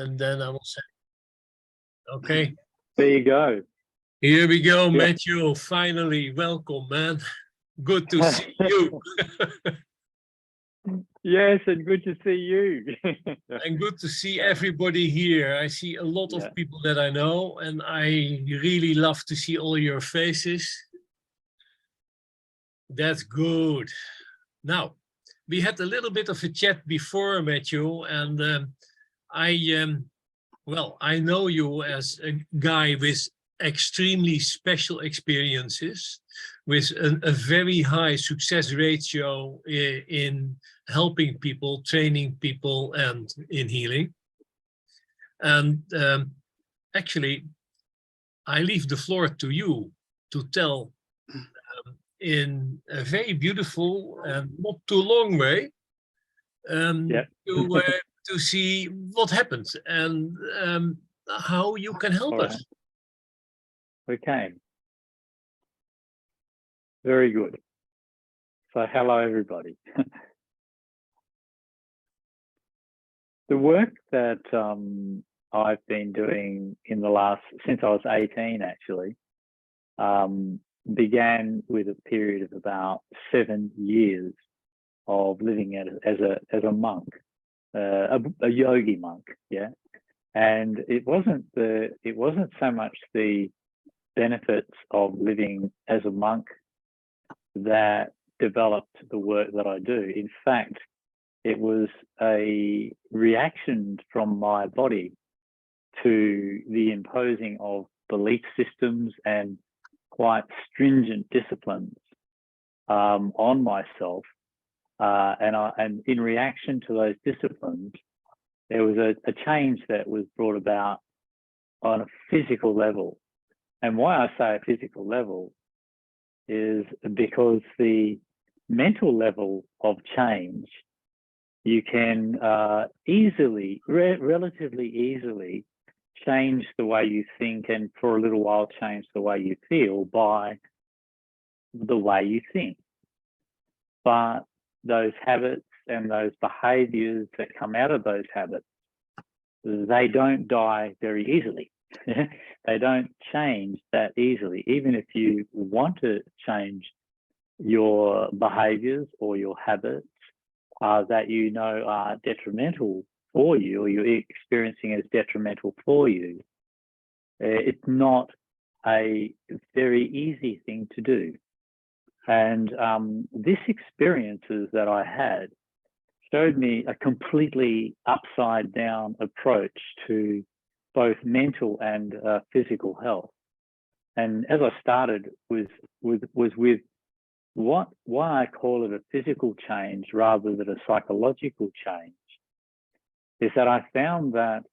and then I will say, okay. There you go. Here we go, Yeah. Matthew. Finally, welcome, man. Good to see you. Yes, and good to see you. And good to see everybody here. I see a lot of people that I know, and I really love to see all your faces. That's good. Now, we had a little bit of a chat before, Matthew, and I know you as a guy with extremely special experiences, with a very high success ratio in helping people, training people, and in healing. And actually, I leave the floor to you to tell in a very beautiful and not too long way to see what happens and how you can help us. Okay. Very good. So hello, everybody. The work that I've been doing since I was 18, actually, began with a period of about 7 years of living as a monk, a yogi monk, yeah. And it wasn't so much the benefits of living as a monk that developed the work that I do. In fact, it was a reaction from my body to the imposing of belief systems and quite stringent disciplines on myself. And in reaction to those disciplines, there was a change that was brought about on a physical level. And why I say a physical level is because the mental level of change, you can relatively easily change the way you think, and for a little while change the way you feel by the way you think. But those habits and those behaviors that come out of those habits, they don't die very easily. They don't change that easily. Even if you want to change your behaviors or your habits that you know are detrimental for you, or you're experiencing as detrimental for you, it's not a very easy thing to do. And this experiences that I had showed me a completely upside down approach to both mental and physical health. And as I started with why I call it a physical change rather than a psychological change, is that I found that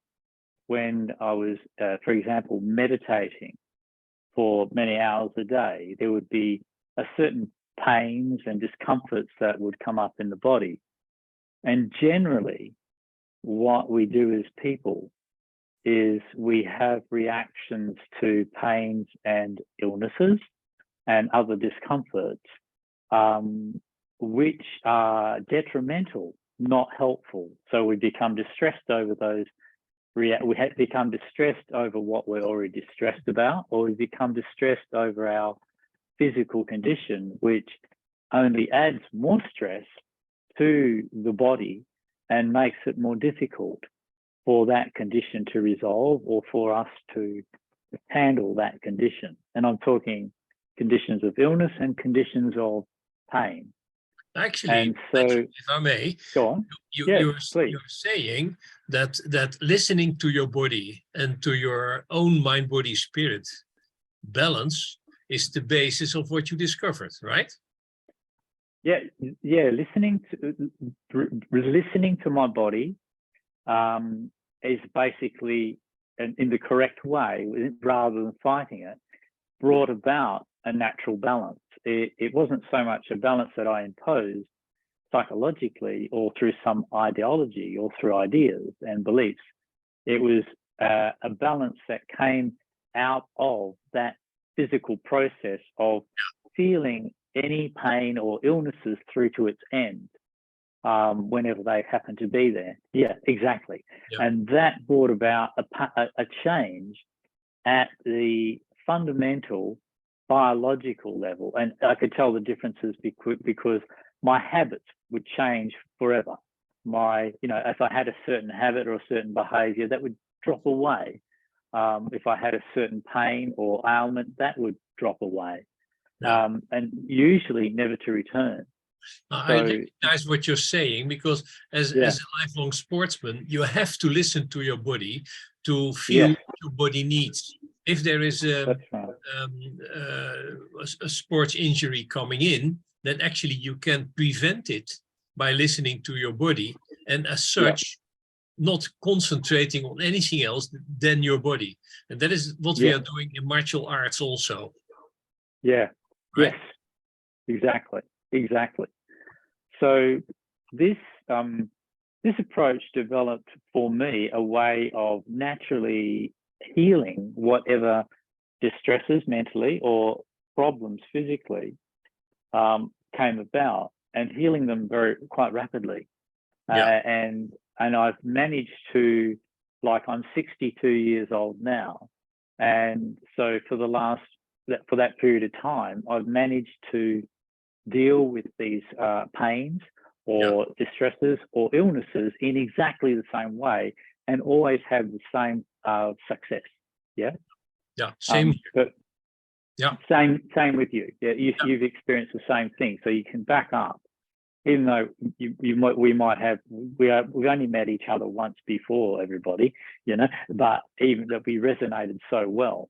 when I was, for example, meditating for many hours a day, there would be a certain pains and discomforts that would come up in the body. And generally, what we do as people is we have reactions to pains and illnesses and other discomforts, which are detrimental, not helpful. So we become distressed over those. We become distressed over what we're already distressed about, or we become distressed over our physical condition, which only adds more stress to the body and makes it more difficult for that condition to resolve, or for us to handle that condition. And I'm talking conditions of illness and conditions of pain. Actually, if I may, go on. You're saying that listening to your body and to your own mind, body, spirit balance is the basis of what you discovered, right? Yeah. Listening to my body is basically, in the correct way, rather than fighting it, brought about a natural balance. It wasn't so much a balance that I imposed psychologically or through some ideology or through ideas and beliefs. It was a balance that came out of that physical process of feeling any pain or illnesses through to its end. whenever they happen to be there. Yeah, exactly. Yeah. And that brought about a change at the fundamental biological level. And I could tell the differences because my habits would change forever. If I had a certain habit or a certain behavior, that would drop away. If I had a certain pain or ailment, that would drop away. Yeah. And usually never to return. I recognize what you're saying, because as a lifelong sportsman, you have to listen to your body to feel what your body needs. If there is a sports injury coming in, then actually you can prevent it by listening to your body, and as such, not concentrating on anything else than your body. And that is what we are doing in martial arts also. Yeah. Right? Yes. Exactly. So this approach developed for me a way of naturally healing whatever distresses mentally or problems physically came about, and healing them quite rapidly. And I've managed to, I'm 62 years old now, and so for that period of time, I've managed to deal with these pains or distresses or illnesses in exactly the same way, and always have the same success. Same. Same with you. You've experienced the same thing, so you can back up. Even though we've only met each other once before, everybody, but even that we resonated so well,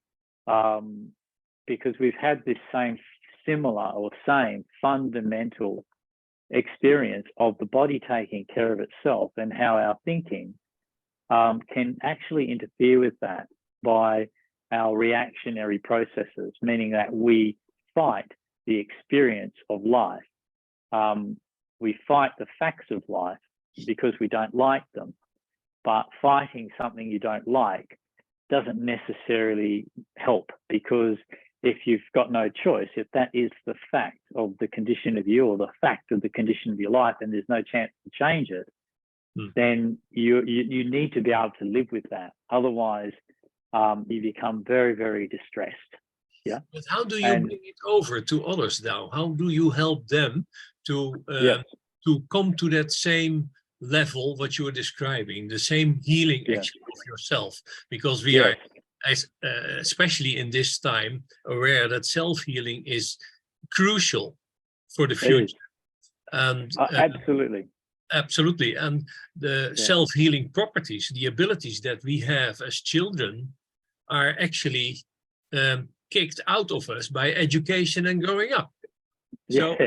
because we've had this same fundamental experience of the body taking care of itself, and how our thinking can actually interfere with that by our reactionary processes, meaning that we fight the experience of life. We fight the facts of life because we don't like them, but fighting something you don't like doesn't necessarily help, because if you've got no choice, if that is the fact of the condition of you, or the fact of the condition of your life, and there's no chance to change it, then you need to be able to live with that. Otherwise, you become very, very distressed. Yeah. But how do you bring it over to others now? How do you help them to come to that same level, what you were describing, the same healing action of yourself? Because we are, especially in this time, aware that self-healing is crucial for the future. And absolutely. And the self-healing properties, the abilities that we have as children, are actually kicked out of us by education and growing up. So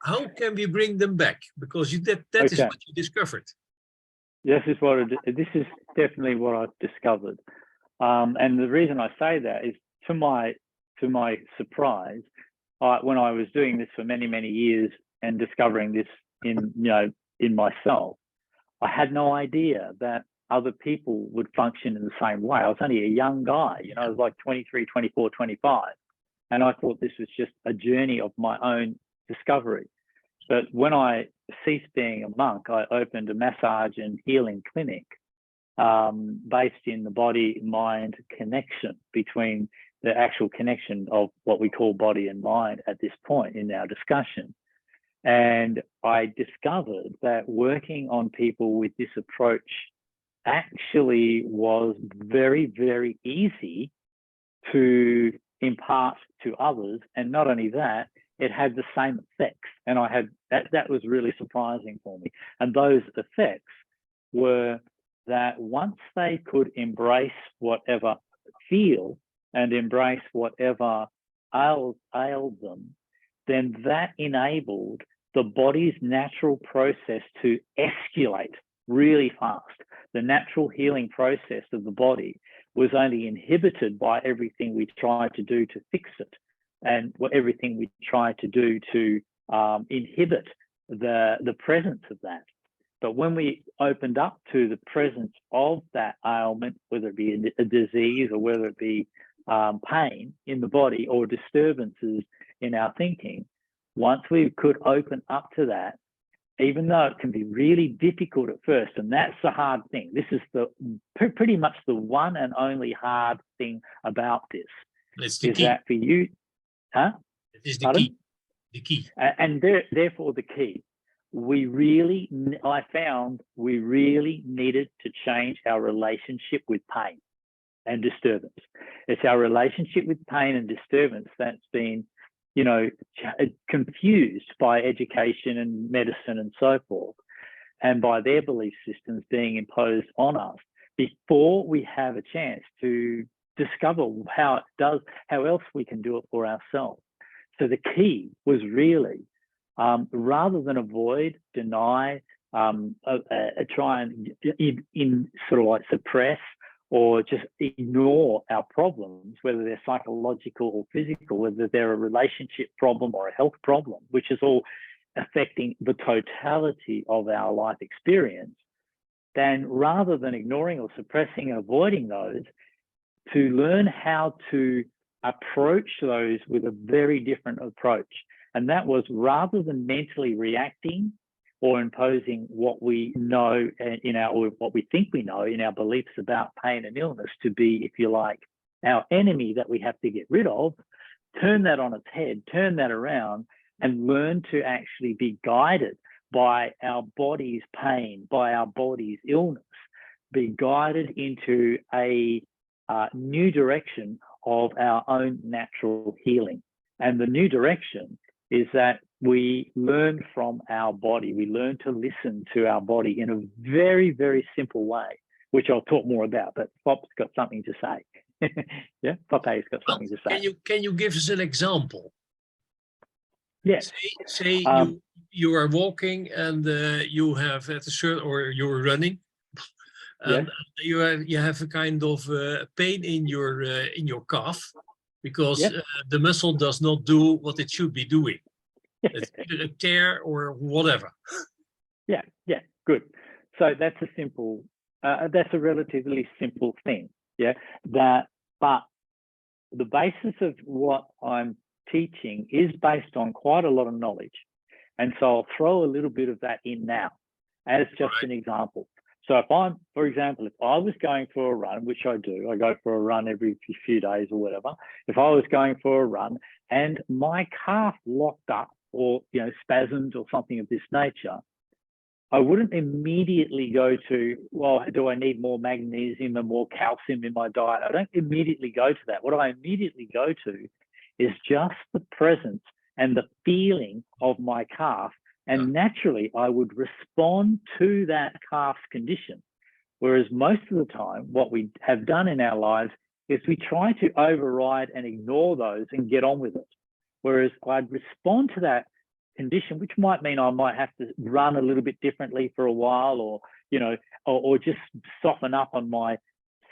how can we bring them back? Because that is what you discovered. This is definitely what I've discovered. And the reason I say that is, to my surprise, when I was doing this for many, many years and discovering this in myself, I had no idea that other people would function in the same way. I was only a young guy, I was like 23, 24, 25. And I thought this was just a journey of my own discovery. But when I ceased being a monk, I opened a massage and healing clinic based in the body-mind connection, between the actual connection of what we call body and mind at this point in our discussion. And I discovered that working on people with this approach actually was very, very easy to impart to others. And not only that, it had the same effects. And that was really surprising for me. And those effects were that once they could embrace whatever feel and embrace whatever ailed them, then that enabled the body's natural process to escalate really fast. The natural healing process of the body was only inhibited by everything we tried to do to fix it, and everything we tried to do to inhibit the presence of that. But when we opened up to the presence of that ailment, whether it be a disease or whether it be pain in the body or disturbances in our thinking, once we could open up to that, even though it can be really difficult at first, and that's the hard thing. This is pretty much the one and only hard thing about this. It's the is key. that for you, huh? It is the Pardon? key. The key. And therefore the key. I found we really needed to change our relationship with pain and disturbance. It's our relationship with pain and disturbance that's been, confused by education and medicine and so forth, and by their belief systems being imposed on us before we have a chance to discover how else we can do it for ourselves. So the key was really, rather than avoid, deny, try and in sort of like suppress or just ignore our problems, whether they're psychological or physical, whether they're a relationship problem or a health problem, which is all affecting the totality of our life experience, then rather than ignoring or suppressing and avoiding those, to learn how to approach those with a very different approach. And that was, rather than mentally reacting or imposing what we know or what we think we know in our beliefs about pain and illness to be, if you like, our enemy that we have to get rid of, turn that on its head, turn that around, and learn to actually be guided by our body's pain, by our body's illness, be guided into a new direction of our own natural healing. And the new direction is that we learn from our body. We learn to listen to our body in a very, very simple way, which I'll talk more about, but Foppe's got something to say. Yeah, Foppe's got something to say. Can you give us an example? Yes. Say you are walking and you have at a certain, or you're running, and you have a kind of pain in your calf because the muscle does not do what it should be doing. It's either a tear or whatever. Yeah, good. So that's a relatively simple thing. Yeah, but the basis of what I'm teaching is based on quite a lot of knowledge. And so I'll throw a little bit of that in now as just an example. So for example, if I was going for a run, which I do, I go for a run every few days or whatever. If I was going for a run and my calf locked up or, spasmed or something of this nature, I wouldn't immediately go to, well, do I need more magnesium and more calcium in my diet? I don't immediately go to that. What I immediately go to is just the presence and the feeling of my calf. And naturally, I would respond to that calf's condition. Whereas most of the time, what we have done in our lives is we try to override and ignore those and get on with it. Whereas I'd respond to that condition, which might mean I might have to run a little bit differently for a while, or, or just soften up on my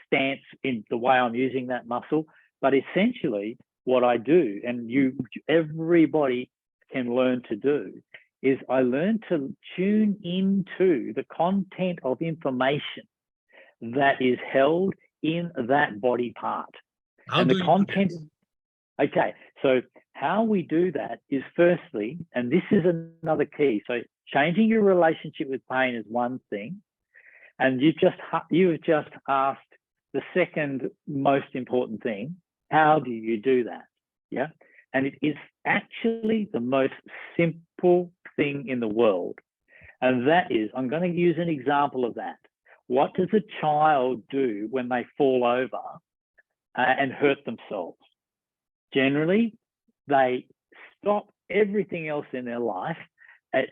stance in the way I'm using that muscle. But essentially, what I do, and everybody can learn to do, is I learn to tune into the content of information that is held in that body part. How do you content? Okay, so how we do that is, firstly, and this is another key. So changing your relationship with pain is one thing, and you have just asked the second most important thing. How do you do that? Yeah, and it is actually the most simple thing in the world, and that is, I'm going to use an example of that. What does a child do when they fall over and hurt themselves? Generally, they stop everything else in their life,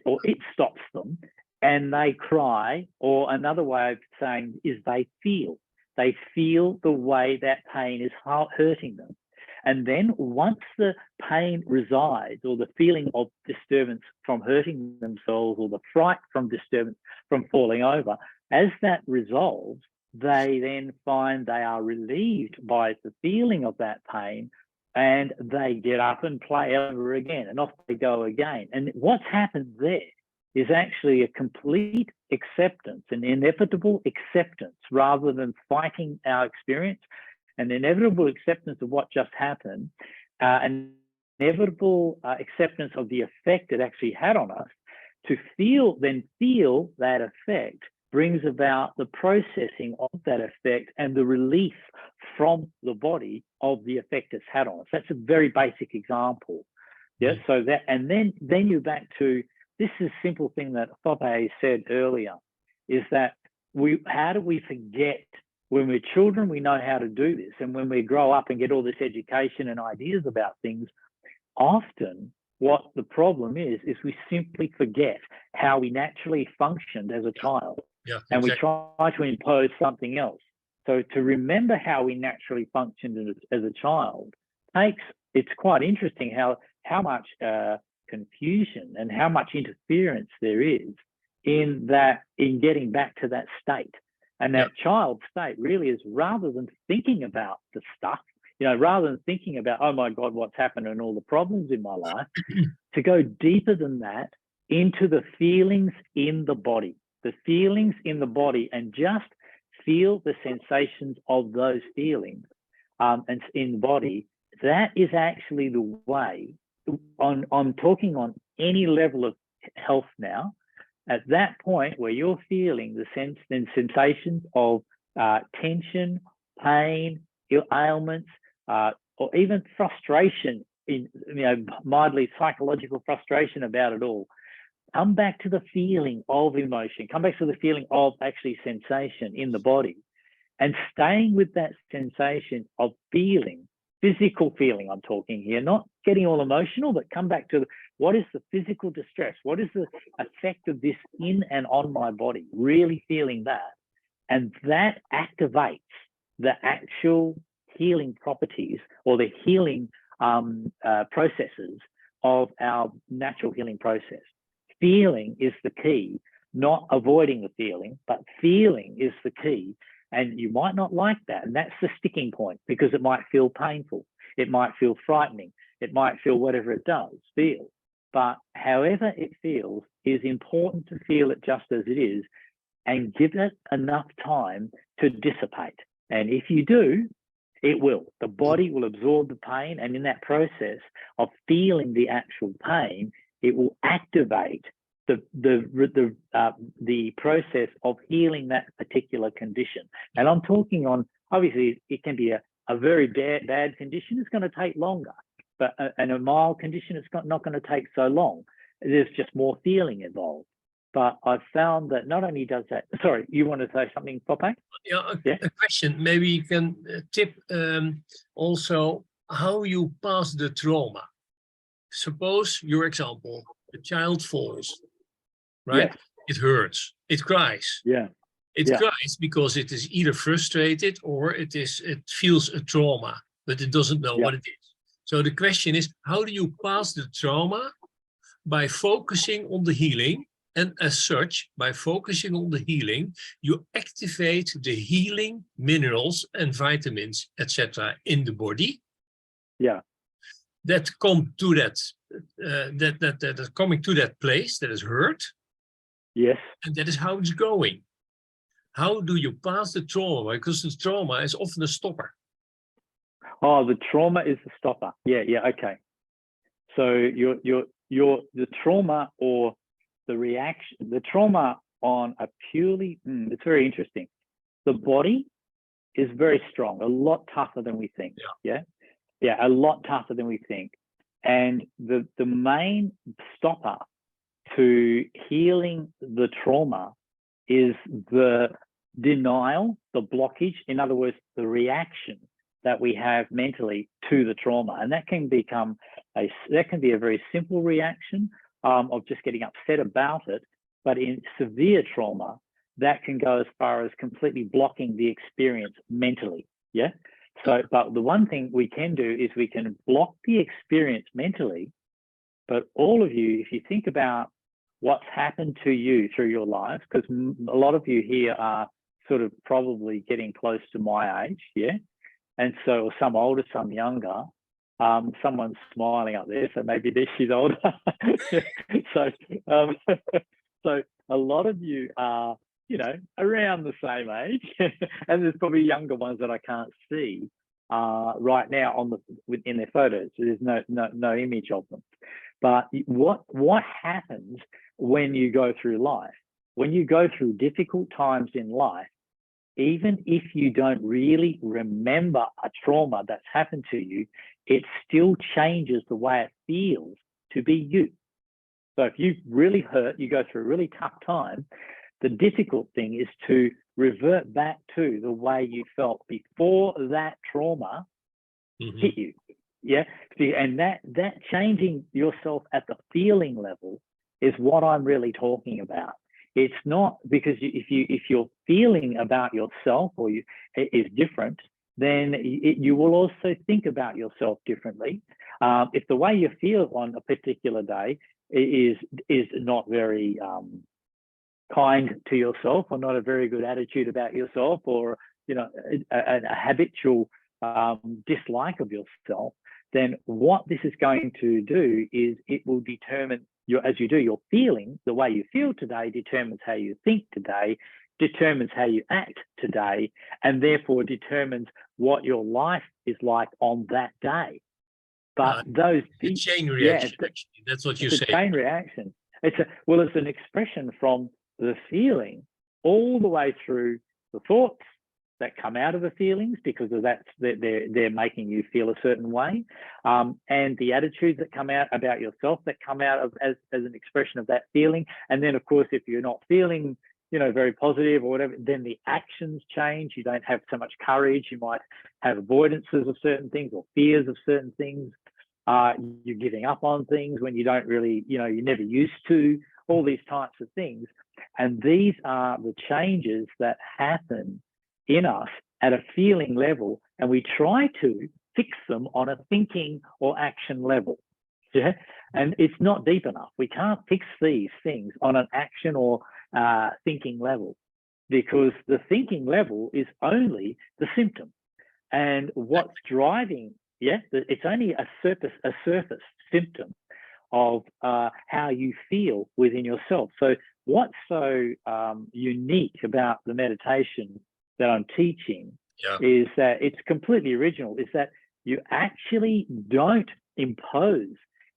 or it stops them, and they cry, or another way of saying is they feel the way that pain is hurting them. And then once the pain resides, or the feeling of disturbance from hurting themselves, or the fright from disturbance from falling over, as that resolves, they then find they are relieved by the feeling of that pain, and they get up and play over again, and off they go again. And what's happened there is actually a complete acceptance, an inevitable acceptance, rather than fighting our experience, an inevitable acceptance of what just happened, an inevitable acceptance of the effect it actually had on us, to feel that effect brings about the processing of that effect and the release from the body of the effect it's had on us. That's a very basic example. Yeah. So that, and then you're back to this is a simple thing that Foppe said earlier, is that how do we forget when we're children? We know how to do this, and when we grow up and get all this education and ideas about things, often what the problem is we simply forget how we naturally functioned as a child. Yeah, exactly. And we try to impose something else. So to remember how we naturally functioned as a child it's quite interesting how much confusion and how much interference there is in getting back to that state. And that child state really is, rather than thinking about the stuff, rather than thinking about, oh my God, what's happened and all the problems in my life, to go deeper than that into the feelings in the body, and just feel the sensations of those feelings and in the body. That is actually the way. I'm talking on any level of health now. At that point where you're feeling the sensations of tension, pain, ailments, or even frustration, mildly psychological frustration about it all, come back to the feeling of emotion, come back to the feeling of actually sensation in the body, and staying with that sensation of feeling, physical feeling I'm talking here, not getting all emotional, but come back to what is the physical distress? What is the effect of this in and on my body? Really feeling that. And that activates the actual healing properties or the healing processes of our natural healing process. Feeling is the key, not avoiding the feeling, but feeling is the key. And you might not like that. And that's the sticking point, because it might feel painful. It might feel frightening. It might feel whatever it does feel. But however it feels is important to feel it just as it is and give it enough time to dissipate. And if you do, it will. The body will absorb the pain. And in that process of feeling the actual pain, it will activate the process of healing that particular condition. And I'm talking on, obviously, it can be a very bad condition. It's going to take longer, but and a mild condition, it's not going to take so long. There's just more feeling involved. But I've found that not only does that, sorry, you want to say something, Foppe? A question. Maybe you can tip also how you pass the trauma. Suppose your example, the child falls, right? Yes. It hurts. It cries. Yeah. It cries because it is either frustrated or it feels a trauma, but it doesn't know what it is. So the question is, how do you pass the trauma? By focusing on the healing. And as such, by focusing on the healing, you activate the healing minerals and vitamins, etc., in the body. Yeah. That come to that coming to that place that is hurt. Yes. And that is how it's going. How do you pass the trauma? Because the trauma is often a stopper. Oh, the trauma is the stopper. Yeah. Okay. So the trauma or the reaction, the trauma on a purely, it's very interesting. The body is very strong, a lot tougher than we think. Yeah, a lot tougher than we think. And the main stopper to healing the trauma is the denial, the blockage, in other words, the reaction that we have mentally to the trauma. And that can be a very simple reaction of just getting upset about it. But in severe trauma, that can go as far as completely blocking the experience mentally. Yeah. So, but the one thing we can do is we can block the experience mentally. But all of you, if you think about what's happened to you through your life, because a lot of you here are sort of probably getting close to my age. Yeah. And so some older, some younger. Someone's smiling up there, so maybe she's older. So a lot of you are, around the same age, and there's probably younger ones that I can't see right now in their photos. So there's no image of them. But what happens when you go through life? When you go through difficult times in life, even if you don't really remember a trauma that's happened to you, it still changes the way it feels to be you. So if you really hurt, you go through a really tough time, the difficult thing is to revert back to the way you felt before that trauma hit you. Yeah. See, and that changing yourself at the feeling level is what I'm really talking about. It's not because if your feeling about yourself is different, then you will also think about yourself differently. If the way you feel on a particular day is not very kind to yourself, or not a very good attitude about yourself, or a habitual dislike of yourself, then what this is going to do is it will determine your feeling. The way you feel today determines how you think today, determines how you act today, and therefore determines what your life is like on that day. But those a chain reaction, yeah, actually, that's what you say. It's a chain reaction. It's an expression from the feeling all the way through the thoughts that come out of the feelings, because of that they're making you feel a certain way, and the attitudes that come out about yourself that come out of as an expression of that feeling. And then of course, if you're not feeling very positive or whatever, then the actions change. You don't have so much courage. You might have avoidances of certain things or fears of certain things. You're giving up on things when you don't really, you never used to, all these types of things. And these are the changes that happen in us at a feeling level, and we try to fix them on a thinking or action level. Yeah, and it's not deep enough. We can't fix these things on an action or thinking level, because the thinking level is only the symptom, and what's driving, it's only a surface symptom of how you feel within yourself. So what's so unique about the meditation that I'm teaching is that it's completely original, is that you actually don't impose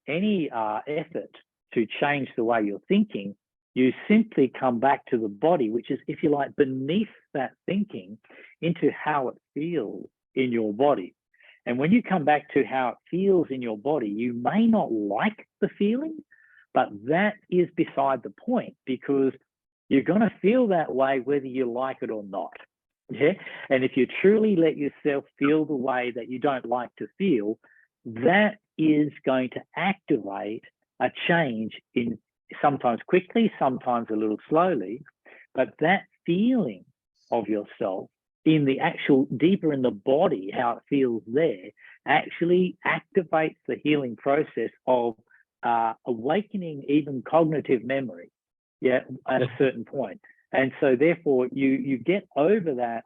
any effort to change the way you're thinking. You simply come back to the body, which is, if you like, beneath that thinking, into how it feels in your body. And when you come back to how it feels in your body, you may not like the feeling, but that is beside the point, because you're going to feel that way whether you like it or not. Yeah. And if you truly let yourself feel the way that you don't like to feel, that is going to activate a change, in sometimes quickly, sometimes a little slowly, but that feeling of yourself in the actual, deeper in the body, how it feels there, actually activates the healing process of awakening even cognitive memory, at a certain point. And so therefore you get over that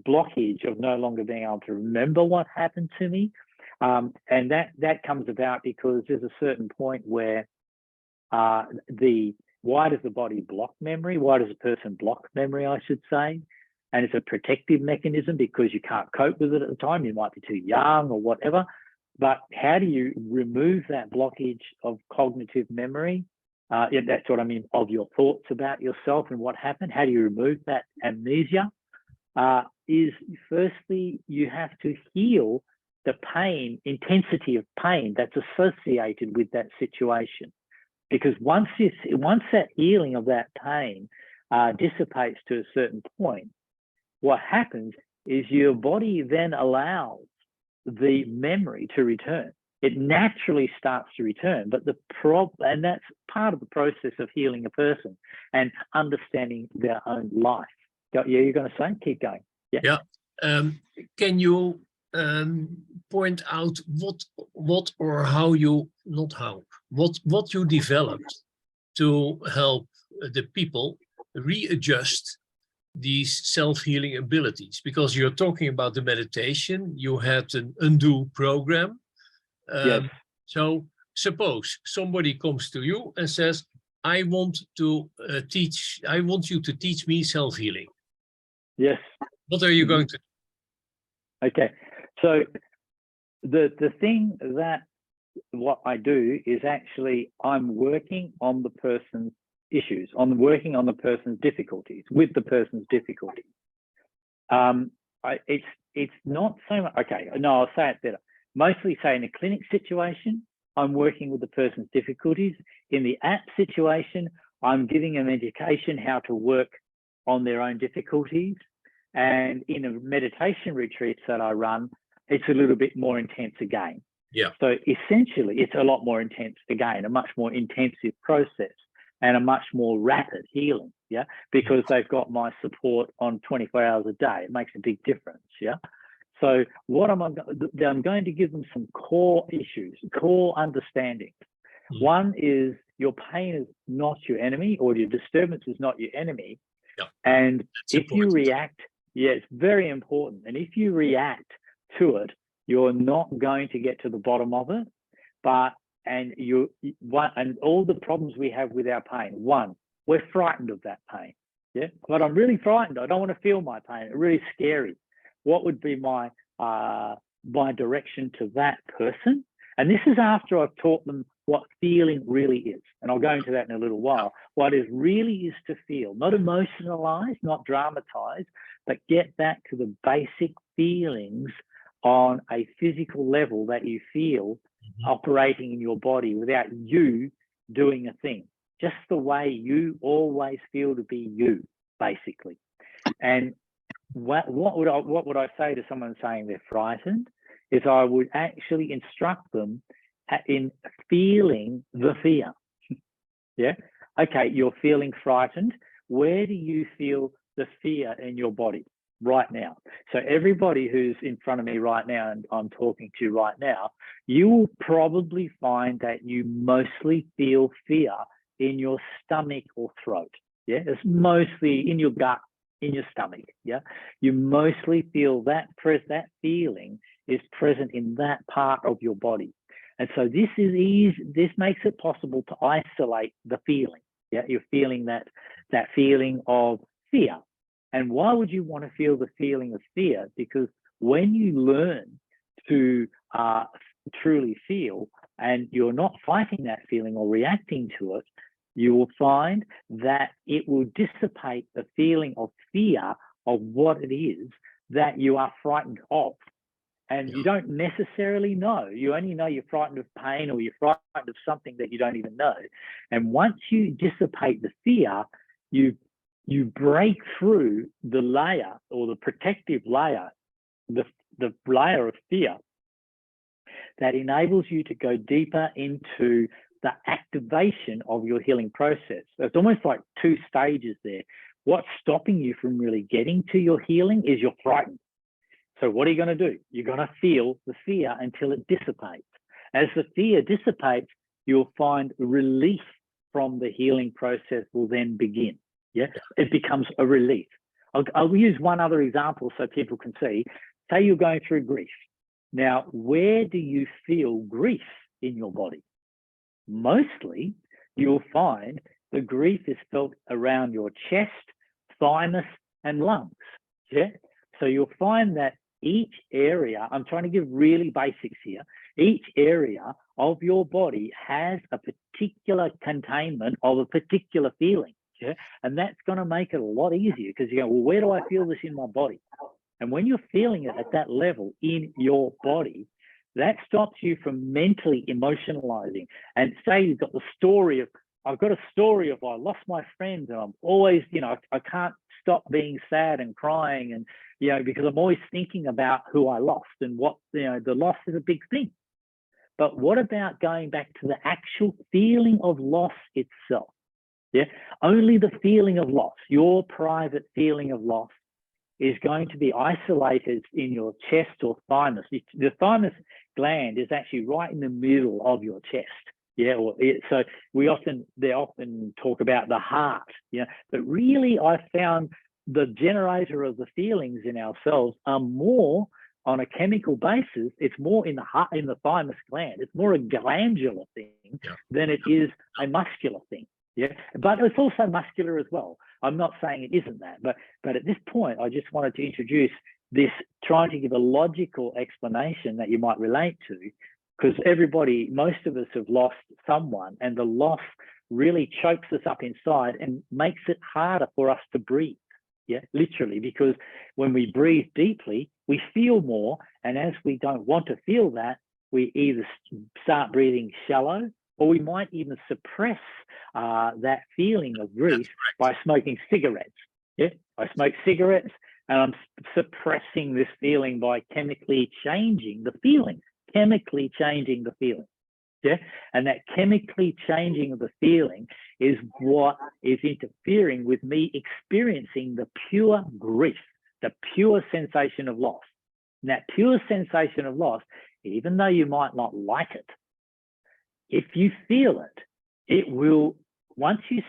blockage of no longer being able to remember what happened to me. And that comes about because there's a certain point where why does the body block memory? Why does a person block memory, I should say? And it's a protective mechanism because you can't cope with it at the time. You might be too young or whatever. But how do you remove that blockage of cognitive memory? That's what I mean, of your thoughts about yourself and what happened. How do you remove that amnesia? Is firstly, you have to heal the pain, intensity of pain that's associated with that situation. Because once that healing of that pain dissipates to a certain point, what happens is your body then allows the memory to return. It naturally starts to return, but and that's part of the process of healing a person and understanding their own life. You're going to say? Keep going. Yeah. Can you point out what or how you, not how, what you developed to help the people readjust these self-healing abilities? Because you're talking about the meditation, you had an undo program. Yes. So suppose somebody comes to you and says, I want you to teach me self-healing. Yes. What are you going to do? Okay. So the thing that what I do is actually I'm working on the person's issues, working on the person's difficulties, with the person's difficulties. It's not so much, okay, no, I'll say it better. Mostly say in a clinic situation, I'm working with the person's difficulties. In the app situation, I'm giving them education how to work on their own difficulties. And in a meditation retreats that I run, it's a little bit more intense again. Yeah. So essentially, it's a lot more intense again, a much more intensive process and a much more rapid healing, yeah, because they've got my support on 24 hours a day. It makes a big difference, yeah. So what I'm going to give them some core issues, core understanding. One is your pain is not your enemy, or your disturbance is not your enemy. Yeah. And That's if important. you react, yeah, it's very important. And if you react to it, you're not going to get to the bottom of it. And all the problems we have with our pain, one, we're frightened of that pain. Yeah, but I'm really frightened. I don't want to feel my pain. It's really scary. What would be my direction to that person? And this is after I've taught them what feeling really is. And I'll go into that in a little while. What it really is to feel, not emotionalize, not dramatize, but get back to the basic feelings on a physical level that you feel operating in your body without you doing a thing, just the way you always feel to be you, basically. And what would I say to someone saying they're frightened is I would actually instruct them in feeling the fear. Yeah. Okay, you're feeling frightened. Where do you feel the fear in your body right now? So everybody who's in front of me right now and I'm talking to right now, you will probably find that you mostly feel fear in your stomach or throat. Yeah, it's mostly in your gut, in your stomach. Yeah, you mostly feel that feeling is present in that part of your body. And so this is easy. This makes it possible to isolate the feeling. Yeah, you're feeling that feeling of fear. And why would you want to feel the feeling of fear? Because when you learn to truly feel and you're not fighting that feeling or reacting to it, you will find that it will dissipate the feeling of fear of what it is that you are frightened of. And you don't necessarily know. You only know you're frightened of pain or you're frightened of something that you don't even know. And once you dissipate the fear, you break through the layer or the protective layer, the layer of fear that enables you to go deeper into the activation of your healing process. So it's almost like two stages there. What's stopping you from really getting to your healing is you're frightened. So what are you going to do? You're going to feel the fear until it dissipates. As the fear dissipates, you'll find relief from the healing process will then begin. Yeah, it becomes a relief. I'll use one other example so people can see. Say you're going through grief. Now, where do you feel grief in your body? Mostly, you'll find the grief is felt around your chest, thymus, and lungs. Yeah, so you'll find that each area, I'm trying to give really basics here, each area of your body has a particular containment of a particular feeling. Yeah? And that's going to make it a lot easier because you go, well, where do I feel this in my body? And when you're feeling it at that level in your body, that stops you from mentally emotionalizing. And say you've got the story of, I've got a story of I lost my friend and I'm always, I can't stop being sad and crying and, because I'm always thinking about who I lost and what, the loss is a big thing. But what about going back to the actual feeling of loss itself? Yeah, only the feeling of loss, your private feeling of loss is going to be isolated in your chest or thymus. The thymus gland is actually right in the middle of your chest. Yeah, so they often talk about the heart, but really I found the generator of the feelings in ourselves are more on a chemical basis. It's more in the heart, in the thymus gland. It's more a glandular thing than it is a muscular thing. Yeah, but it's also muscular as well. I'm not saying it isn't that, but at this point, I just wanted to introduce this, trying to give a logical explanation that you might relate to. because most of us have lost someone, and the loss really chokes us up inside and makes it harder for us to breathe. Yeah, literally, because when we breathe deeply, we feel more. And as we don't want to feel that, we either start breathing shallow, or we might even suppress that feeling of grief by smoking cigarettes. Yeah, I smoke cigarettes and I'm suppressing this feeling by chemically changing the feeling, Yeah, and that chemically changing of the feeling is what is interfering with me experiencing the pure grief, the pure sensation of loss. And that pure sensation of loss, even though you might not like it, if you feel it, it will, once you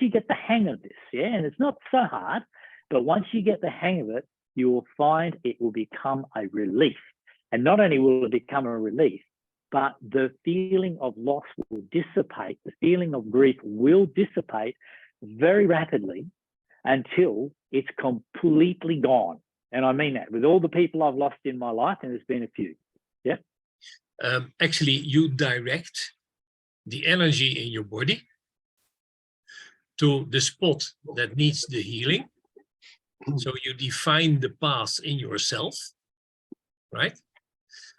get the hang of this, yeah, and it's not so hard, but once you get the hang of it, you will find it will become a relief. And not only will it become a relief, but the feeling of loss will dissipate. The feeling of grief will dissipate very rapidly until it's completely gone. And I mean that with all the people I've lost in my life, and there's been a few. Yeah. Actually, you direct the energy in your body to the spot that needs the healing. So you define the path in yourself, right?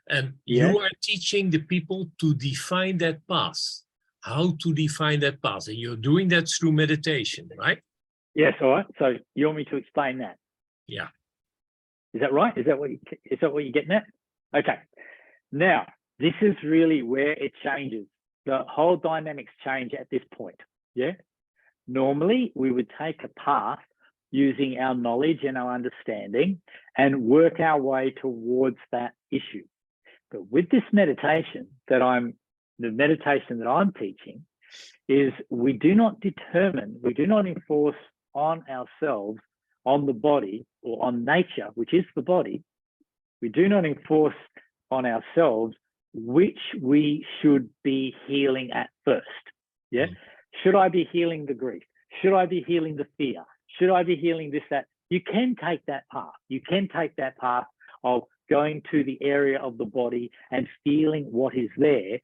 And you are teaching the people to define that path, how to define that path. And you're doing that through meditation, right? Yes, all right. So you want me to explain that? Yeah. Is that right? Is that what you're getting at? Okay. Now, this is really where it changes. The whole dynamics change at this point. Yeah. Normally, we would take a path using our knowledge and our understanding and work our way towards that issue. But with this meditation the meditation that I'm teaching is we do not enforce on ourselves, on the body, or on nature, which is the body. We do not enforce on ourselves which we should be healing at first. Yeah. Should I be healing the grief? Should I be healing the fear? Should I be healing this, that? You can take that path. You can take that path of going to the area of the body and feeling what is there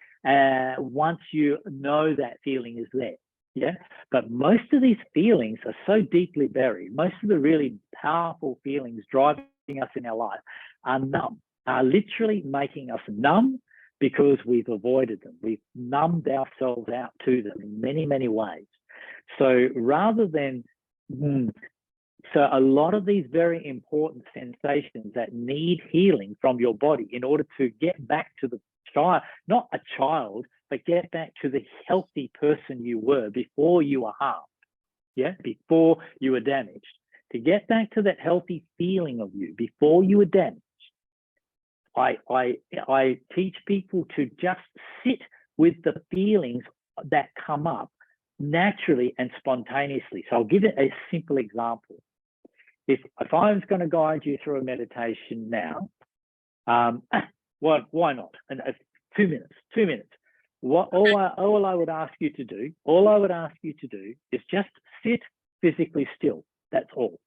once you know that feeling is there. Yeah. But most of these feelings are so deeply buried. Most of the really powerful feelings driving us in our life are numb, are literally making us numb because we've avoided them. We've numbed ourselves out to them in many, many ways. So rather than, so a lot of these very important sensations that need healing from your body in order to get back to the child, not a child, but get back to the healthy person you were before you were harmed, yeah, before you were damaged. To get back to that healthy feeling of you before you were damaged, I teach people to just sit with the feelings that come up naturally and spontaneously. So I'll give it a simple example. If I was going to guide you through a meditation now, well, why not? And 2 minutes. All I would ask you to do is just sit physically still. That's all.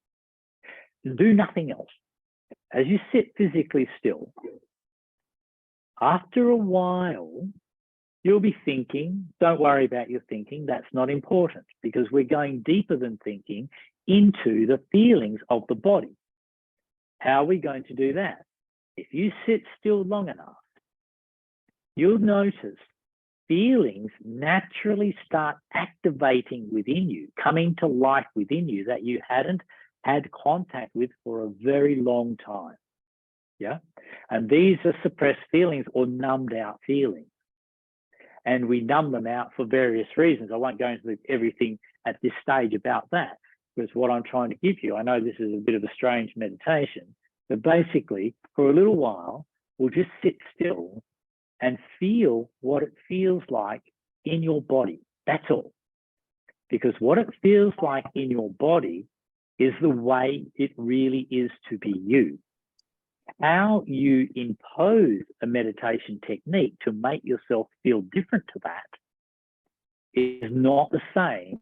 Do nothing else. As you sit physically still, after a while, you'll be thinking. Don't worry about your thinking. That's not important because we're going deeper than thinking into the feelings of the body. How are we going to do that? If you sit still long enough, you'll notice feelings naturally start activating within you, coming to life within you that you hadn't had contact with for a very long time. Yeah. And these are suppressed feelings or numbed out feelings. And we numb them out for various reasons. I won't go into everything at this stage about that, because what I'm trying to give you, I know this is a bit of a strange meditation, but basically for a little while, we'll just sit still and feel what it feels like in your body. That's all. Because what it feels like in your body is the way it really is to be you. How you impose a meditation technique to make yourself feel different to that is not the same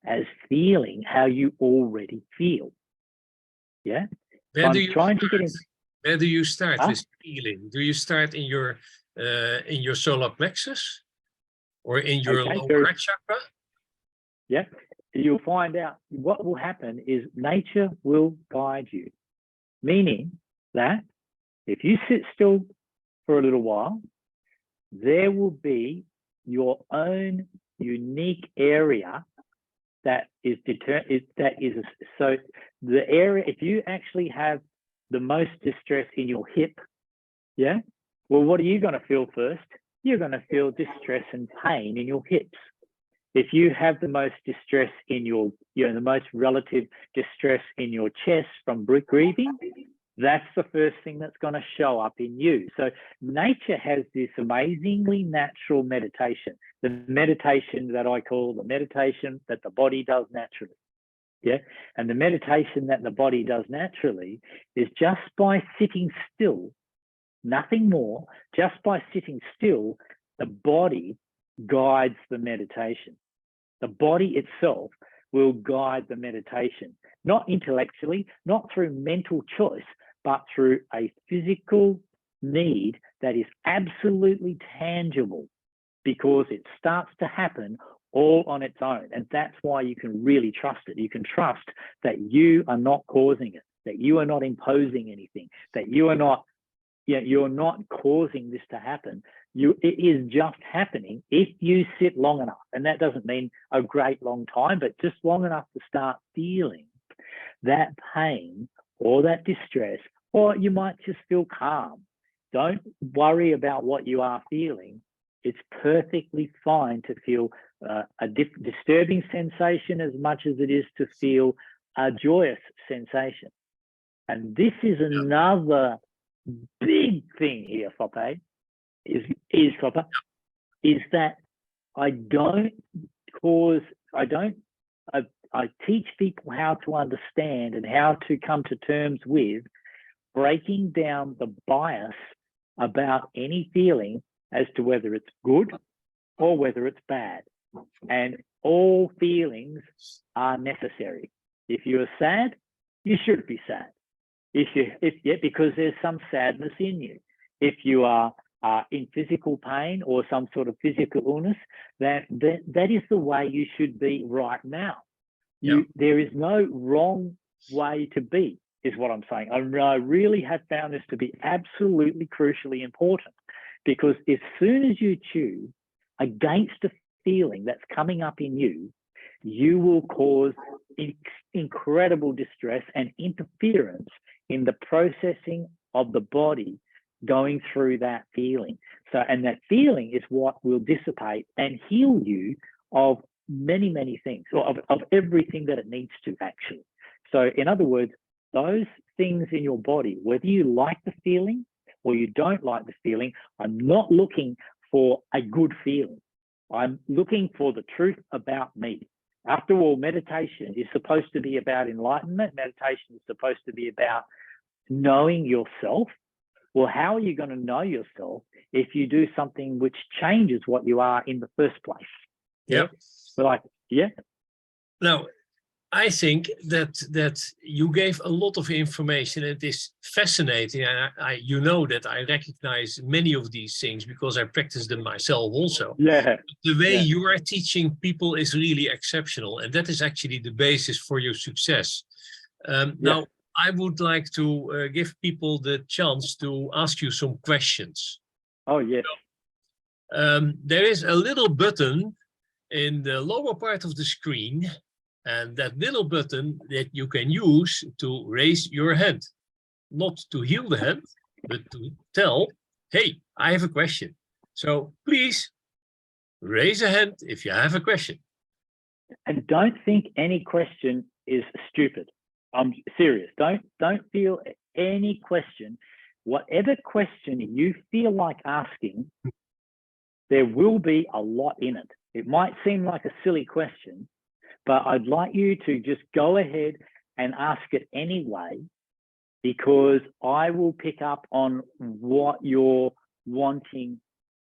as feeling how you already feel. Yeah? Where do you start with feeling? Do you start in your in your solar plexus or in your Okay, lower heart chakra. Yeah, you'll find out what will happen is nature will guide you, meaning that if you sit still for a little while, there will be your own unique area that is so the area, if you actually have the most distress in your hip, yeah, well, what are you going to feel first? You're going to feel distress and pain in your hips. If you have the most distress in your, the most relative distress in your chest from grieving, that's the first thing that's going to show up in you. So nature has this amazingly natural meditation, the meditation that I call the meditation that the body does naturally. Yeah. And the meditation that the body does naturally is just by sitting still, nothing more, just by sitting still, the body guides the meditation. The body itself will guide the meditation, not intellectually, not through mental choice, but through a physical need that is absolutely tangible, because it starts to happen all on its own. And that's why you can really trust it. You can trust that you are not causing it, that you are not imposing anything, that you are not, you're not causing this to happen. It is just happening if you sit long enough. And that doesn't mean a great long time, but just long enough to start feeling that pain or that distress, or you might just feel calm. Don't worry about what you are feeling. It's perfectly fine to feel a disturbing sensation as much as it is to feel a joyous sensation. And this is another big thing here, Foppe, is that I teach people how to understand and how to come to terms with breaking down the bias about any feeling as to whether it's good or whether it's bad. And all feelings are necessary. If you're sad, you should be sad. Because there's some sadness in you. If you are in physical pain or some sort of physical illness, that is the way you should be right now. There is no wrong way to be, is what I'm saying. I really have found this to be absolutely crucially important, because as soon as you choose against a feeling that's coming up in you, you will cause incredible distress and interference in the processing of the body going through that feeling. So, and that feeling is what will dissipate and heal you of many, many things, or of everything that it needs to actually. So in other words, those things in your body, whether you like the feeling or you don't like the feeling, I'm not looking for a good feeling. I'm looking for the truth about me. After all, meditation is supposed to be about enlightenment. Meditation is supposed to be about knowing yourself. Well, how are you going to know yourself if you do something which changes what you are in the first place? Yeah. Yeah. Now, I think that you gave a lot of information. It is fascinating. You know that I recognize many of these things because I practice them myself also. Yeah. The way you are teaching people is really exceptional, and that is actually the basis for your success. Now, I would like to give people the chance to ask you some questions. Oh, yes. There is a little button in the lower part of the screen, and that little button that you can use to raise your hand, not to heal the hand, but to tell, hey, I have a question. So please raise a hand if you have a question. And don't think any question is stupid. I'm serious. Don't feel any question. Whatever question you feel like asking, there will be a lot in it. It might seem like a silly question, but I'd like you to just go ahead and ask it anyway, because I will pick up on what you're wanting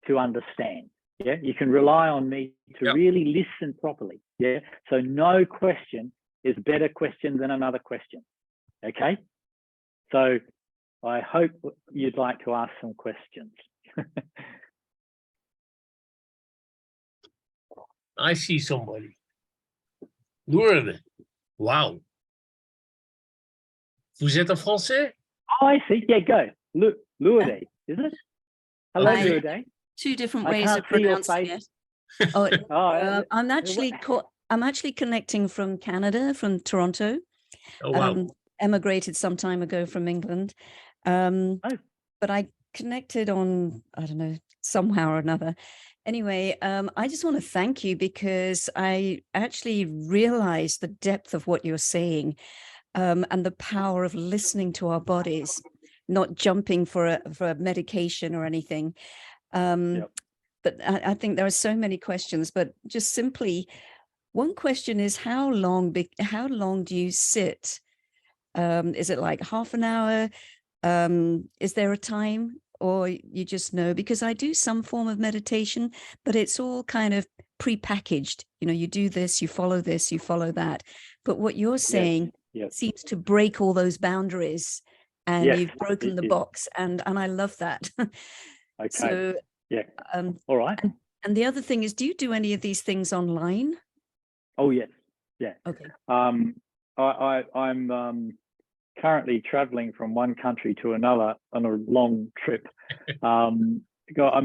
to understand. Yeah, you can rely on me to really listen properly. Yeah, so no question is a better question than another question. Okay, so I hope you'd like to ask some questions. I see somebody. Lourdes. Wow. Vous êtes en français? Oh, I see. Yeah, go. Lourdes, is it? Hello, Okay. Lourdes. Two different I ways can't of see your pronouncing face. it. Oh, Oh, I'm actually connecting from Canada, from Toronto. Oh, wow. Emigrated some time ago from England. But I connected on, I don't know, somehow or another. Anyway, I just want to thank you because I actually realized the depth of what you're saying, and the power of listening to our bodies, not jumping for a medication or anything. Yep. But I think there are so many questions, but just simply, one question is how long do you sit? Is it like half an hour? Is there a time, or you just know? Because I do some form of meditation, but it's all kind of pre-packaged. You know, you do this, you follow this, you follow that. But what you're saying Yes. seems to break all those boundaries, and Yes, you've broken the is. box, and I love that. Okay. So, yeah. All right. And the other thing is, do you do any of these things online? Oh, yes. Yeah. Okay. I'm currently traveling from one country to another on a long trip. I'm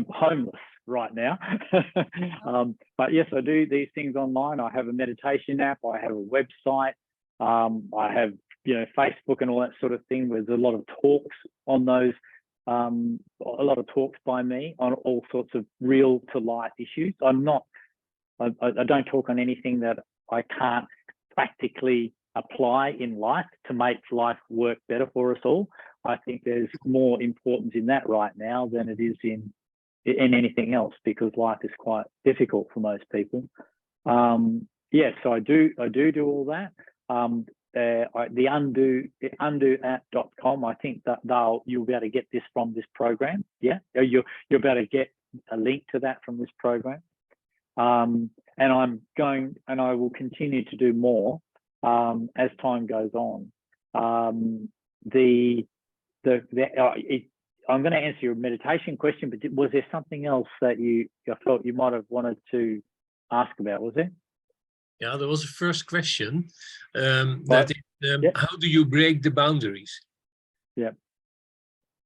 homeless right now. But yes, I do these things online. I have a meditation app. I have a website. I have, Facebook and all that sort of thing. There's a lot of talks on those. A lot of talks by me on all sorts of real to life issues. I don't talk on anything that I can't practically apply in life to make life work better for us all. I think there's more importance in that right now than it is in anything else, because life is quite difficult for most people. Yeah, so I do all that. The undo@.com, I think that you'll be able to get this from this program. Yeah, you'll be able to get a link to that from this program. And I will continue to do more as time goes on. I'm going to answer your meditation question, but was there something else that you thought you might have wanted to ask about? Was there? Yeah, there was a first question. Right. That is, how do you break the boundaries? Yeah.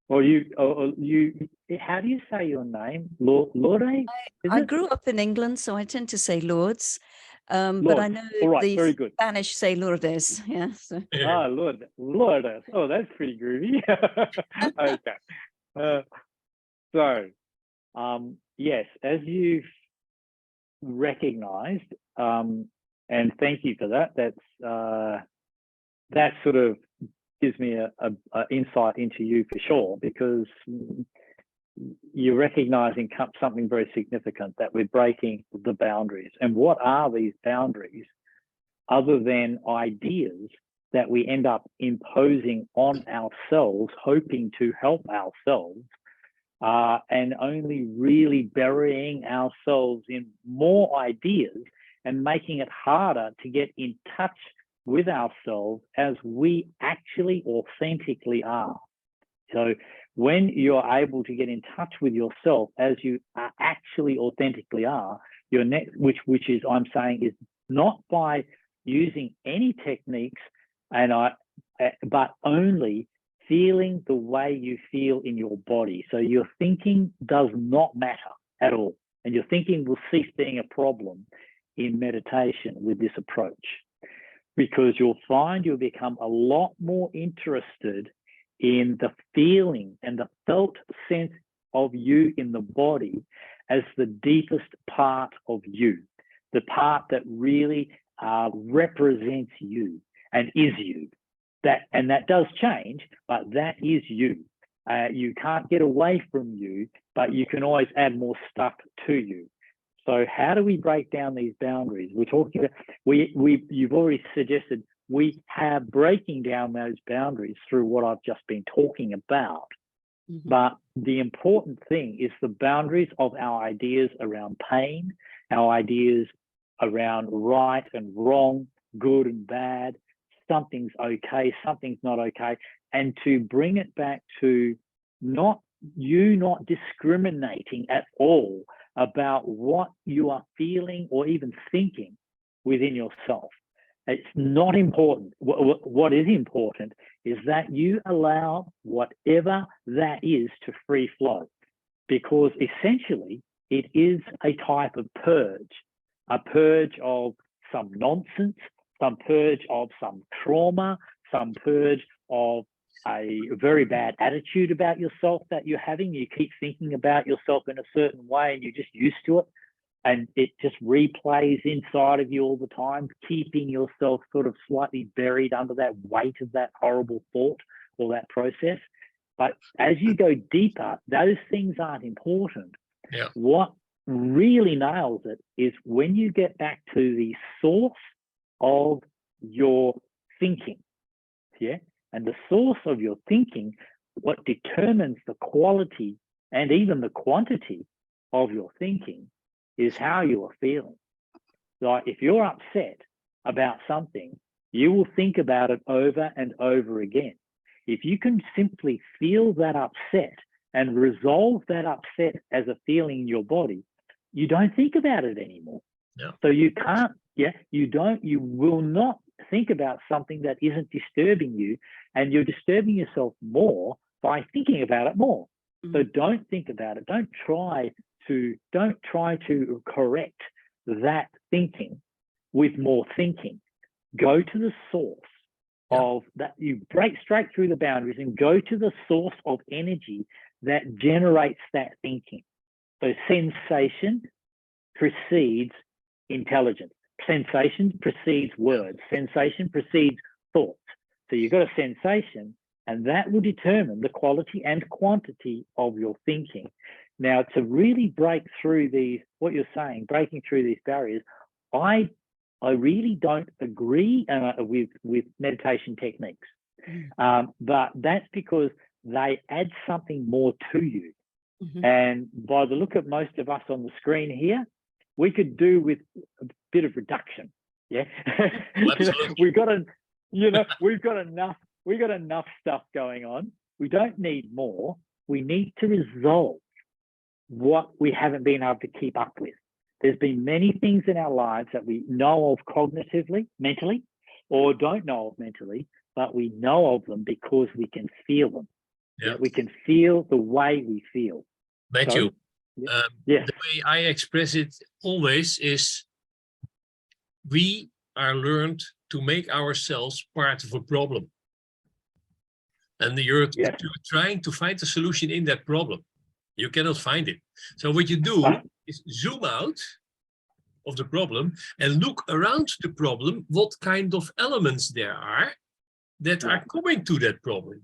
Well, how do you say your name? Lourdes? I grew up in England, so I tend to say Lourdes. But I know all right, the very good. Spanish say Lourdes. Yeah. So. Lourdes. Oh, that's pretty groovy. Okay. Yes, as you've recognized, and thank you for that. That sort of gives me a insight into you for sure, because you're recognizing something very significant, that we're breaking the boundaries. And what are these boundaries other than ideas that we end up imposing on ourselves, hoping to help ourselves, and only really burying ourselves in more ideas and making it harder to get in touch with ourselves as we actually authentically are. So when you're able to get in touch with yourself as you actually authentically are, your next, which is, I'm saying, is not by using any techniques, but only feeling the way you feel in your body. So your thinking does not matter at all, and your thinking will cease being a problem in meditation with this approach, because you'll find you'll become a lot more interested in the feeling and the felt sense of you in the body as the deepest part of you, the part that really represents you and is you. That does change, but that is you. You can't get away from you, but you can always add more stuff to you. So how do we break down these boundaries? We're talking about, you've already suggested we have breaking down those boundaries through what I've just been talking about. Mm-hmm. But the important thing is the boundaries of our ideas around pain, our ideas around right and wrong, good and bad, something's okay, something's not okay, and to bring it back to not discriminating at all about what you are feeling or even thinking within yourself. It's not important. What is important is that you allow whatever that is to free flow, because essentially it is a type of purge, a purge of some nonsense, some purge of some trauma, some purge of a very bad attitude about yourself that you're having. You keep thinking about yourself in a certain way and you're just used to it. And it just replays inside of you all the time, keeping yourself sort of slightly buried under that weight of that horrible thought or that process. But as you go deeper, those things aren't important. Yeah. What really nails it is when you get back to the source of your thinking. Yeah. And the source of your thinking, what determines the quality and even the quantity of your thinking, is how you are feeling. Like if you're upset about something, you will think about it over and over again. If you can simply feel that upset and resolve that upset as a feeling in your body, you don't think about it anymore. Yeah. So you can't, you will not think about something that isn't disturbing you, and you're disturbing yourself more by thinking about it more. So don't think about it. Don't try to correct that thinking with more thinking. Go to the source of that. You break straight through the boundaries and go to the source of energy that generates that thinking. So sensation precedes intelligence. Sensation precedes words. Sensation precedes thoughts. So you've got a sensation, and that will determine the quality and quantity of your thinking. Now, to really break through these, what you're saying, breaking through these barriers, I really don't agree with meditation techniques, but that's because they add something more to you. And by the look of most of us on the screen here, we could do with a bit of reduction. Yeah, we've got enough stuff going on. We don't need more. We need to resolve what we haven't been able to keep up with. There's been many things in our lives that we know of cognitively, mentally, or don't know of mentally, but we know of them because we can feel them. Yeah. We can feel the way we feel. Matthew, yes. The way I express it always is we are learned to make ourselves part of a problem. And you're trying to find a solution in that problem. You cannot find it. So what you do is zoom out of the problem and look around the problem, what kind of elements there are that are coming to that problem.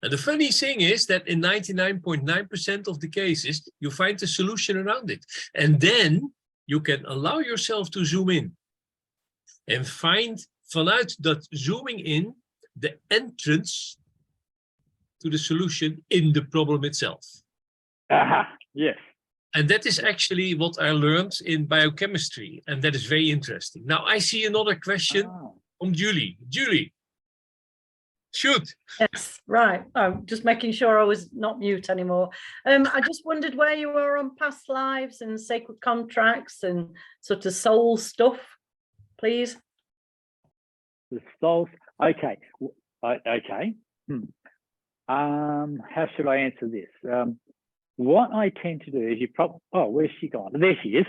And the funny thing is that in 99.9% of the cases, you find a solution around it. And then you can allow yourself to zoom in and find, vanuit that zooming in, the entrance to the solution in the problem itself. Yes. And that is actually what I learned in biochemistry, and that is very interesting. Now I see another question from Julie. Julie, shoot. Yes, right. I'm just making sure I was not mute anymore. I just wondered where you were on past lives and sacred contracts and sort of soul stuff, please. The soul. Okay. Okay. How should I answer this? What I tend to do is where's she gone? There she is.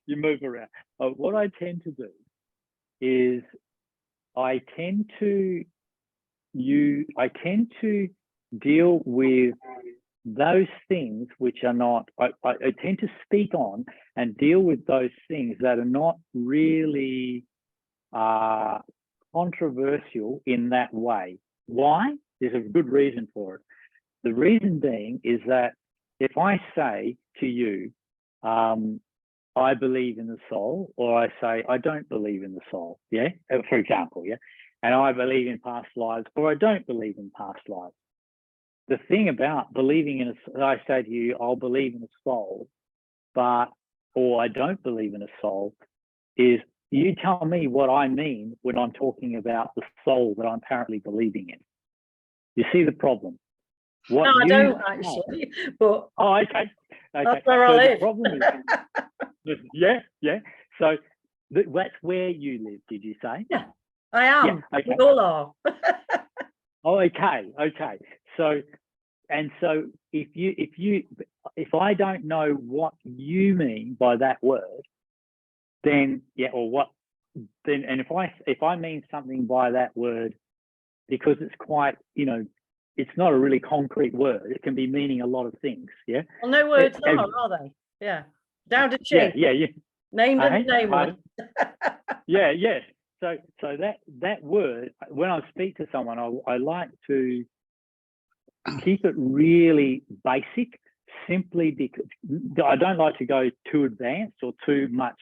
you move around. What I tend to do is I tend to deal with those things which are not, I tend to speak on and deal with those things that are not really controversial in that way. Why? There's a good reason for it. The reason being is that if I say to you, I believe in the soul, or I say, I don't believe in the soul, yeah, for example, yeah, and I believe in past lives, or I don't believe in past lives. The thing about believing in I say to you, I'll believe in a soul, or I don't believe in a soul, is you tell me what I mean when I'm talking about the soul that I'm apparently believing in. You see the problem? what No, I you don't have- actually, but Oh, okay. that's where I So the live. problem is, yeah. So that's where you live, did you say? Yeah, I am. Yeah, okay. We all are. Oh, okay. So if I don't know what you mean by that word, then and if I mean something by that word, because it's quite, it's not a really concrete word. It can be meaning a lot of things. Yeah. Well, no words As- are they? Yeah. Down to Yeah. chin. Named and Hey, nameless. Yeah. So that word, when I speak to someone, I like to keep it really basic, simply because I don't like to go too advanced or too much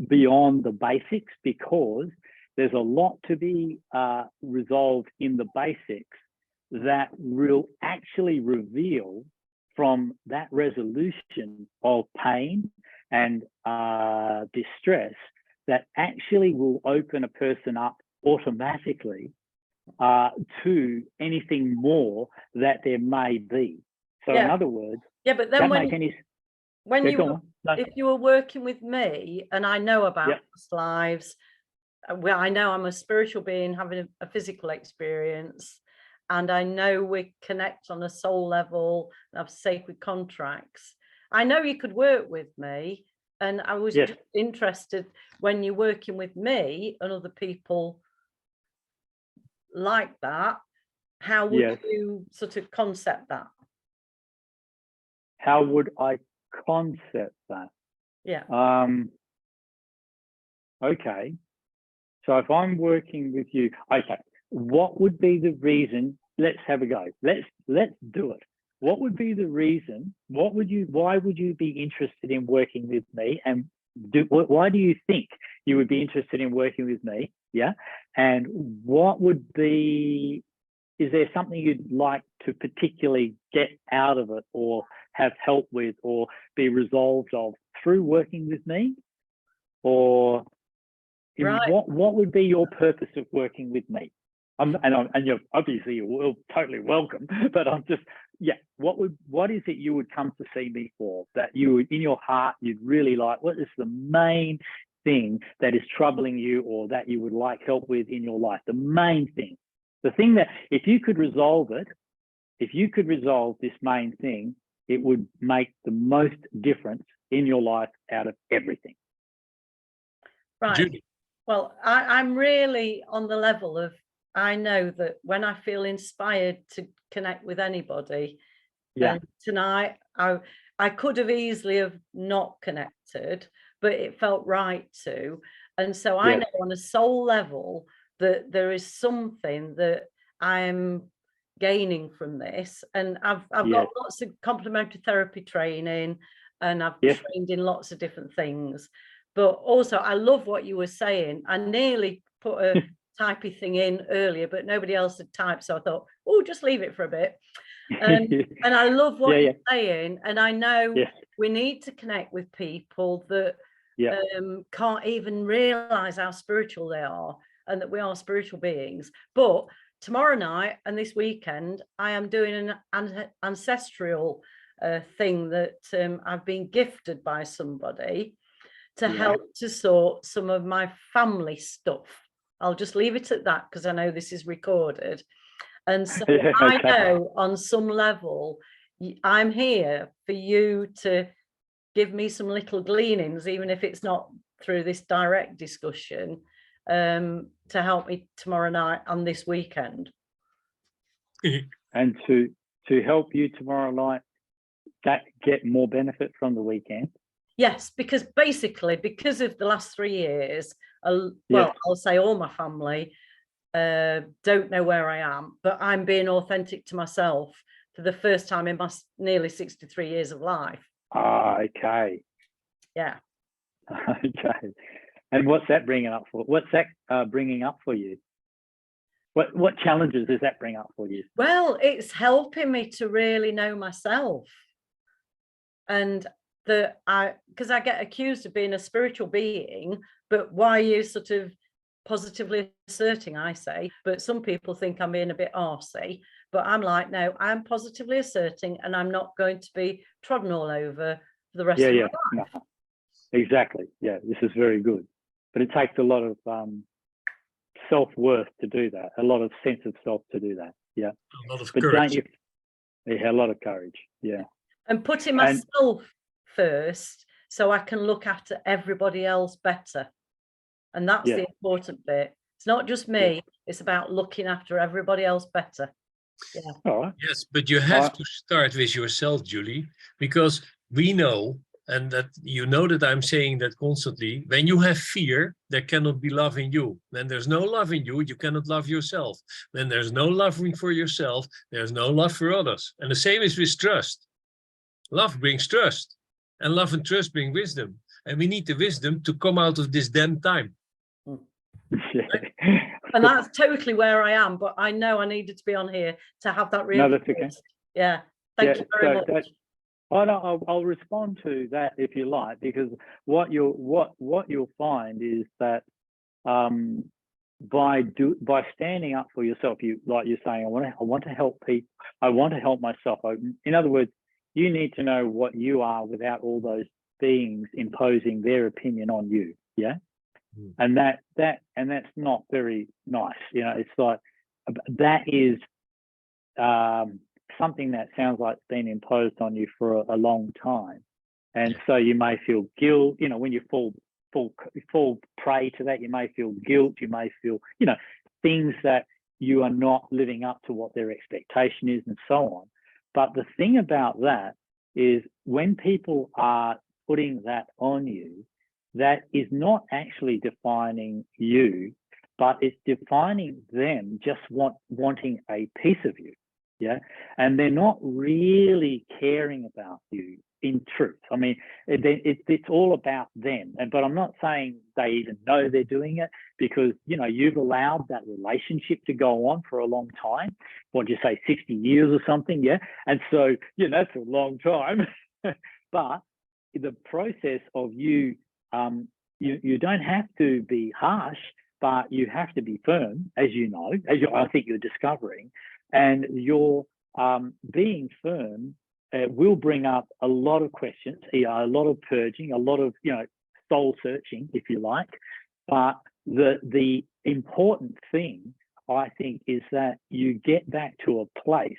beyond the basics, because there's a lot to be resolved in the basics that will actually reveal from that resolution of pain and distress, that actually will open a person up automatically to anything more that there may be. So in other words, Yeah, but then when Yeah, you go were, on. No. if you were working with me, and I know about Yeah. past lives, well, I know I'm a spiritual being having a physical experience, and I know we connect on a soul level, have sacred contracts. I know you could work with me, and I was Yes. just interested, when you're working with me and other people like that, how would Yes. you sort of concept that? How would I concept that? Yeah. Okay. So if I'm working with you, okay, what would be the reason? Let's have a go. Let's do it. What would be the reason? Why would you be interested in working with me? And why do you think you would be interested in working with me? Yeah. And what would be, is there something you'd like to particularly get out of it, or have help with, or be resolved of through working with me? Or Right. what would be your purpose of working with me? And you're obviously totally welcome, but I'm just, what is it you would come to see me for, that you would, in your heart, you'd really like? What is the main thing that is troubling you, or that you would like help with in your life? The main thing, the thing that if you could resolve this main thing, it would make the most difference in your life out of everything. Right. Judy. Well, I'm really on the level of, I know that when I feel inspired to connect with anybody, and tonight I could have easily have not connected, but it felt right to. And so I know on a soul level that there is something that I'm gaining from this. And I've got lots of complementary therapy training, and I've trained in lots of different things. But also, I love what you were saying. I nearly put a typey thing in earlier, but nobody else had typed. So I thought, oh, just leave it for a bit. And I love what you're saying. And I know we need to connect with people that can't even realize how spiritual they are, and that we are spiritual beings. But tomorrow night and this weekend, I am doing an ancestral thing that I've been gifted by somebody to help to sort some of my family stuff. I'll just leave it at that, because I know this is recorded. And so I know on some level, I'm here for you to give me some little gleanings, even if it's not through this direct discussion, to help me tomorrow night and this weekend. And to help you tomorrow night, that get more benefit from the weekend. Yes, because basically, because of the last 3 years, I'll say all my family don't know where I am, but I'm being authentic to myself for the first time in my nearly 63 years of life. Okay. Yeah. Okay. And what's that bringing up for? What's that bringing up for you? What challenges does that bring up for you? Well, it's helping me to really know myself. And because I get accused of being a spiritual being, but why are you sort of positively asserting, I say, but some people think I'm being a bit arsey. But I'm like, no, I'm positively asserting, and I'm not going to be trodden all over for the rest of my life. No, exactly. Yeah, this is very good. But it takes a lot of self-worth to do that, a lot of sense of self to do that. Yeah. A lot of But courage. Yeah, a lot of courage. Yeah. And putting myself first so I can look after everybody else better. And that's the important bit. It's not just me, it's about looking after everybody else better. Yeah. All right. Yes, but you have to start with yourself, Julie, because we know, and that you know that I'm saying that constantly, when you have fear, there cannot be love in you. When there's no love in you, you cannot love yourself. When there's no love for yourself, there's no love for others. And the same is with trust. Love brings trust, and love and trust bring wisdom. And we need the wisdom to come out of this damn time. And that's totally where I am, but I know I needed to be on here to have that really. No, that's okay. Yeah, thank you very much. I'll respond to that if you like, because what you'll find is that by standing up for yourself, like you're saying, I want to help people, I want to help myself. In other words, you need to know what you are without all those beings imposing their opinion on you. Yeah. And that's not very nice. You know, it's like that is something that sounds like it's been imposed on you for a long time, and so you may feel guilt. You know, when you fall prey to that, you may feel guilt. You may feel, you know, things that you are not living up to what their expectation is, and so on. But the thing about that is, when people are putting that on you, that is not actually defining you, but it's defining them just wanting a piece of you. Yeah. And they're not really caring about you in truth. I mean, it's all about them. But I'm not saying they even know they're doing it, because, you know, you've allowed that relationship to go on for a long time. What do you say, 60 years or something? Yeah. And so, yeah, that's a long time. But the process of you don't have to be harsh, but you have to be firm, as you know, I think you're discovering. And your being firm will bring up a lot of questions, a lot of purging, a lot of, you know, soul searching, if you like. But the important thing, I think, is that you get back to a place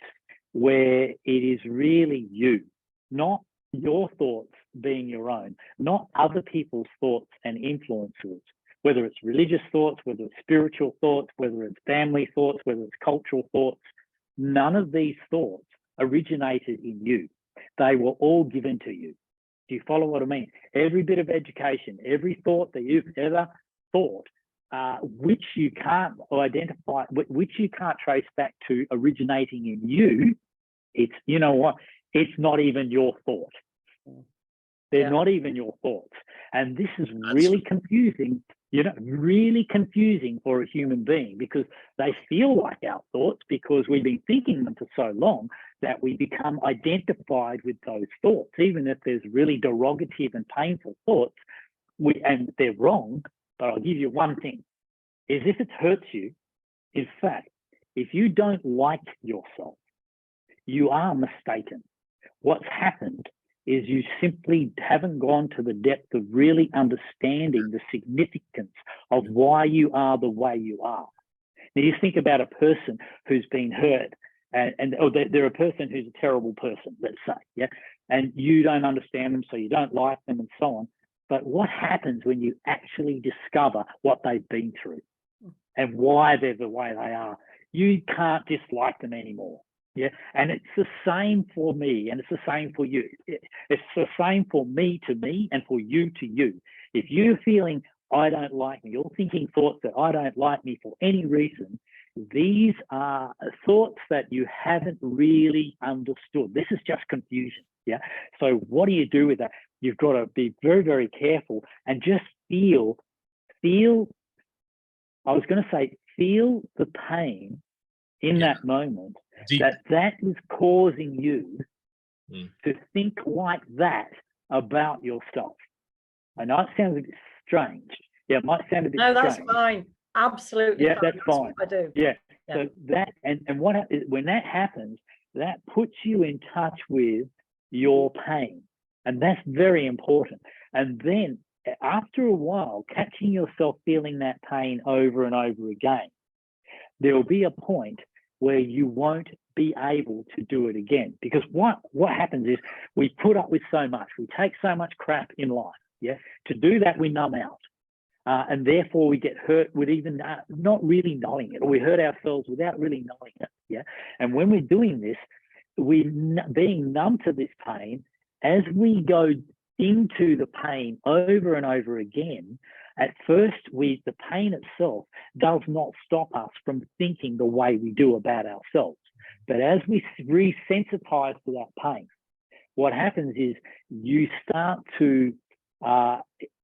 where it is really you, not your thoughts being your own, not other people's thoughts and influences, whether it's religious thoughts, whether it's spiritual thoughts, whether it's family thoughts, whether it's cultural thoughts. None of these thoughts originated in you. They were all given to you. Do you follow what I mean? Every bit of education, every thought that you've ever thought, which you can't identify, which you can't trace back to originating in you, it's, you know what, it's not even your thought. They're not even your thoughts. And this is really confusing, you know, really confusing for a human being, because they feel like our thoughts, because we've been thinking them for so long that we become identified with those thoughts, even if there's really derogative and painful thoughts, and they're wrong. But I'll give you one thing, is if it hurts you, in fact, if you don't like yourself, you are mistaken. What's happened is you simply haven't gone to the depth of really understanding the significance of why you are the way you are. Now, you think about a person who's been hurt, and they're a person who's a terrible person, let's say, yeah, and you don't understand them, so you don't like them, and so on. But what happens when you actually discover what they've been through and why they're the way they are? You can't dislike them anymore. Yeah, and it's the same for me, and it's the same for you. It's the same for me to me, and for you to you. If you're feeling, I don't like me, you're thinking thoughts that I don't like me for any reason, these are thoughts that you haven't really understood. This is just confusion. Yeah. So what do you do with that? You've got to be very, very careful and just feel the pain in that moment. Deep. That is causing you to think like that about yourself. I know it sounds a bit strange. Yeah, it might sound a bit strange. No, that's fine. Absolutely. Yeah, fine. that's fine. What I do. Yeah, So that, and when that happens, that puts you in touch with your pain. And that's very important. And then after a while, catching yourself feeling that pain over and over again, there will be a point where you won't be able to do it again. Because what happens is we put up with so much, we take so much crap in life. Yeah. To do that, we numb out. And therefore we get hurt with even not really knowing it, or we hurt ourselves without really knowing it. Yeah. And when we're doing this, being numb to this pain, as we go into the pain over and over again, at first the pain itself does not stop us from thinking the way we do about ourselves. But as we resensitize to that pain, what happens is you start to,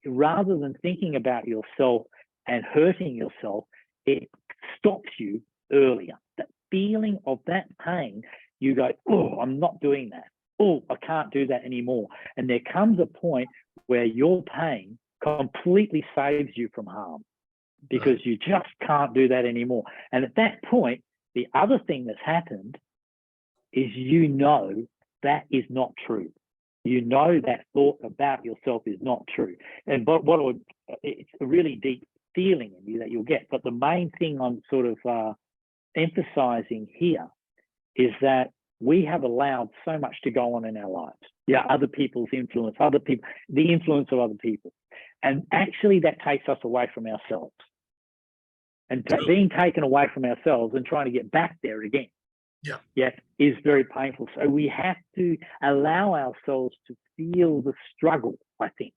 rather than thinking about yourself and hurting yourself, it stops you earlier. That feeling of that pain, you go, oh, I'm not doing that. Oh, I can't do that anymore. And there comes a point where your pain completely saves you from harm, because you just can't do that anymore. And at that point, the other thing that's happened is that is not true. That thought about yourself is not true. And it's a really deep feeling in you that you'll get. But the main thing I'm sort of emphasizing here is that we have allowed so much to go on in our lives. Yeah, other people's influence, the influence of other people. And actually that takes us away from ourselves. And being taken away from ourselves and trying to get back there again, is very painful. So we have to allow ourselves to feel the struggle, I think.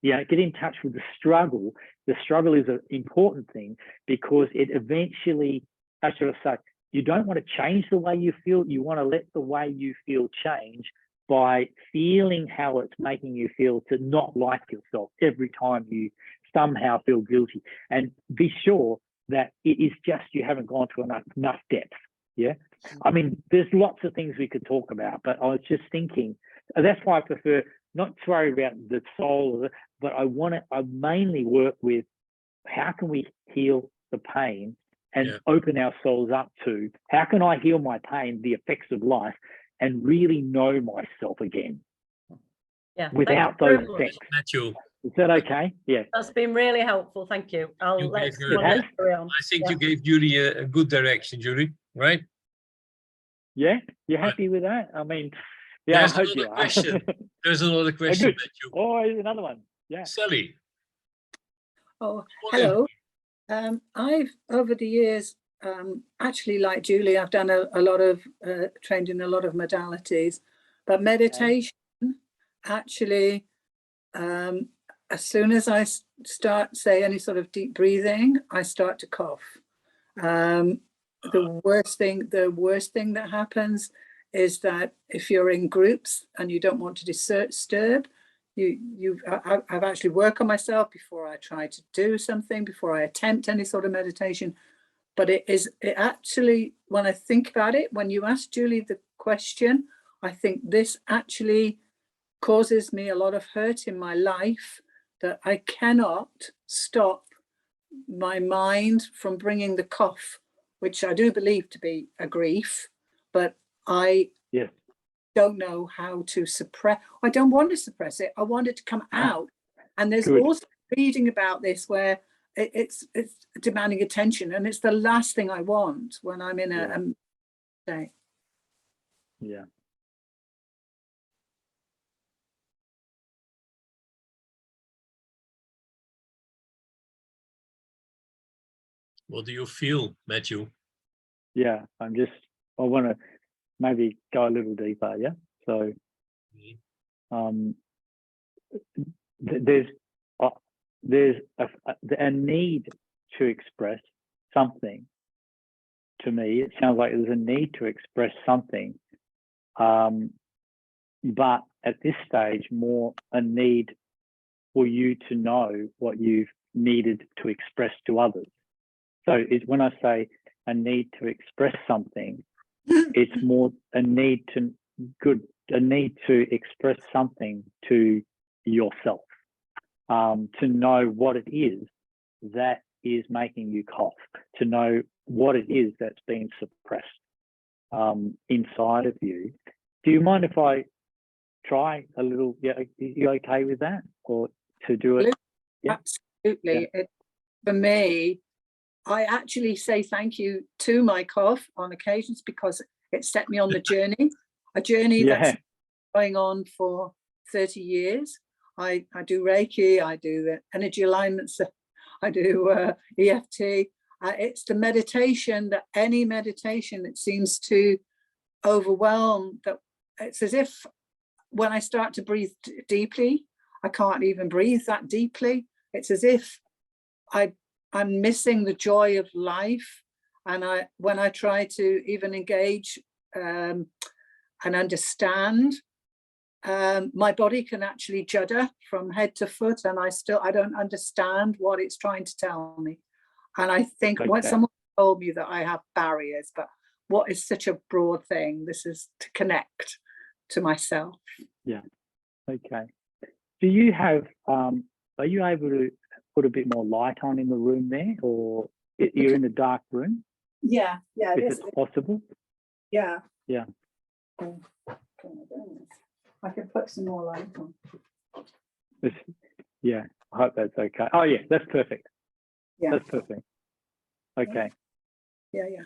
Get in touch with the struggle. The struggle is an important thing, because it eventually, how should I say, you don't want to change the way you feel. You want to let the way you feel change by feeling how it's making you feel to not like yourself every time you somehow feel guilty. And be sure that it is just you haven't gone to enough depth. Yeah. I mean, there's lots of things we could talk about, but I was just thinking, that's why I prefer not to worry about the soul, but I mainly work with how can we heal the pain and open ourselves up to how can I heal my pain, the effects of life, and really know myself again without those effects. Matthew. Is that okay? Yeah. That's been really helpful. Thank you. I'll let someone else carry on. I think you gave Julie a good direction, Julie, right? Yeah, you're happy with that? I mean, yeah, I hope you are. There's another question, Matthew. Oh, here's another one. Yeah. Sally. Oh, hello. I've, over the years, actually, like Julie, I've done a lot of, trained in a lot of modalities, but meditation, actually, as soon as I start, say, any sort of deep breathing, I start to cough. The worst thing that happens is that if you're in groups and you don't want to disturb, I've actually worked on myself before I try to do something, before I attempt any sort of meditation. But it actually, when I think about it, when you asked Julie the question, I think this actually causes me a lot of hurt in my life, that I cannot stop my mind from bringing the cough, which I do believe to be a grief, but I don't know how to suppress. I don't want to suppress it. I want it to come out. And there's also reading about this where it's demanding attention, and it's the last thing I want when I'm in a state. Yeah. What do you feel, Matthew? Yeah, I want to maybe go a little deeper. Yeah. So, there's a need to express something. To me, it sounds like there's a need to express something, but at this stage, more a need for you to know what you've needed to express to others. So when I say a need to express something, it's more a need to express something to yourself, to know what it is that is making you cough, to know what it is that's being suppressed inside of you. Do you mind if I try a little? Yeah, are you okay with that, or to do it? Yeah. Absolutely. Yeah. For me, I actually say thank you to my cough on occasions because it set me on the journey, a journey that's going on for 30 years. I do Reiki, I do the energy alignments, I do EFT. It's the meditation, that any meditation, it seems to overwhelm, that it's as if when I start to breathe deeply, I can't even breathe that deeply. It's as if I'm missing the joy of life. And when I try to even engage and understand, my body can actually judder from head to foot, and I don't understand what it's trying to tell me. And I think once someone told me that I have barriers, but what is such a broad thing, this is to connect to myself. Yeah. Okay. Do you have, are you able to put a bit more light on in the room there, or you're in the dark room? Yeah, yeah. If it's possible? Yeah. Yeah. I can put some more light on. Yeah, I hope that's okay. Oh yeah, that's perfect. Yeah. That's perfect. Okay. Yeah, yeah.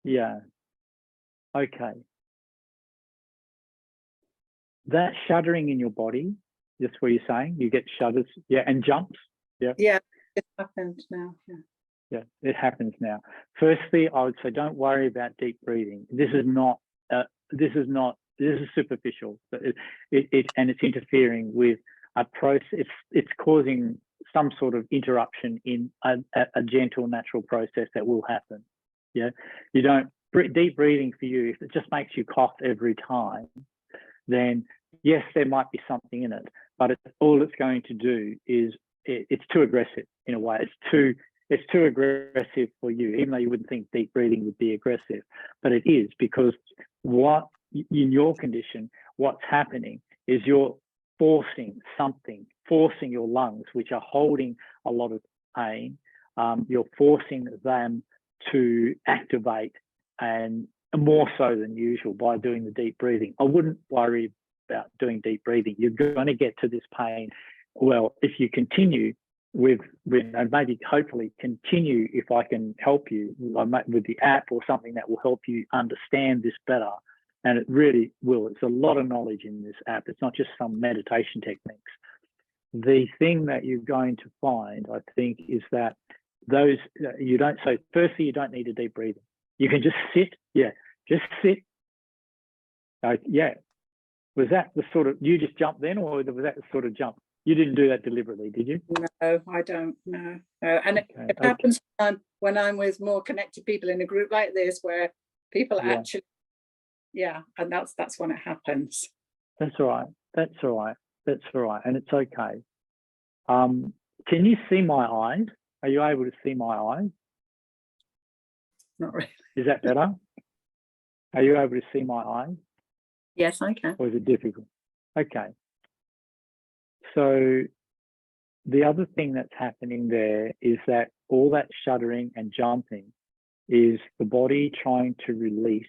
Yeah. Okay. That shuddering in your body, that's what you're saying? You get shudders, yeah, and jumps. Yeah. Yeah, it happened now. Yeah. Yeah, it happens now. Firstly, I would say don't worry about deep breathing. This is superficial. And it's interfering with a process. It's causing some sort of interruption in a gentle, natural process that will happen. Yeah, you don't deep breathing for you. If it just makes you cough every time, then yes, there might be something in it, but all it's going to do is it's too aggressive in a way. It's too aggressive for you, even though you wouldn't think deep breathing would be aggressive, but it is, because what in your condition, what's happening is you're forcing your lungs, which are holding a lot of pain. You're forcing them to activate, and more so than usual, by doing the deep breathing. I wouldn't worry about doing deep breathing. You're going to get to this pain. Well, if you continue with and maybe hopefully continue, if I can help you with the app or something that will help you understand this better, and it really will. It's a lot of knowledge in this app. It's not just some meditation techniques. The thing that you're going to find, I think, is that firstly, you don't need a deep breathing. You can just sit. Yeah, just sit. Yeah. Was that the sort of, you just jumped then, or was that the sort of jump? You didn't do that deliberately, did you? No, I don't. No. And it happens when I'm with more connected people in a group like this, where people actually, and that's when it happens. That's all right. That's all right. That's all right. And it's okay. Can you see my eyes? Are you able to see my eyes? Not really. Is that better? Are you able to see my eyes? Yes, I can. Or is it difficult? Okay. So the other thing that's happening there is that all that shuddering and jumping is the body trying to release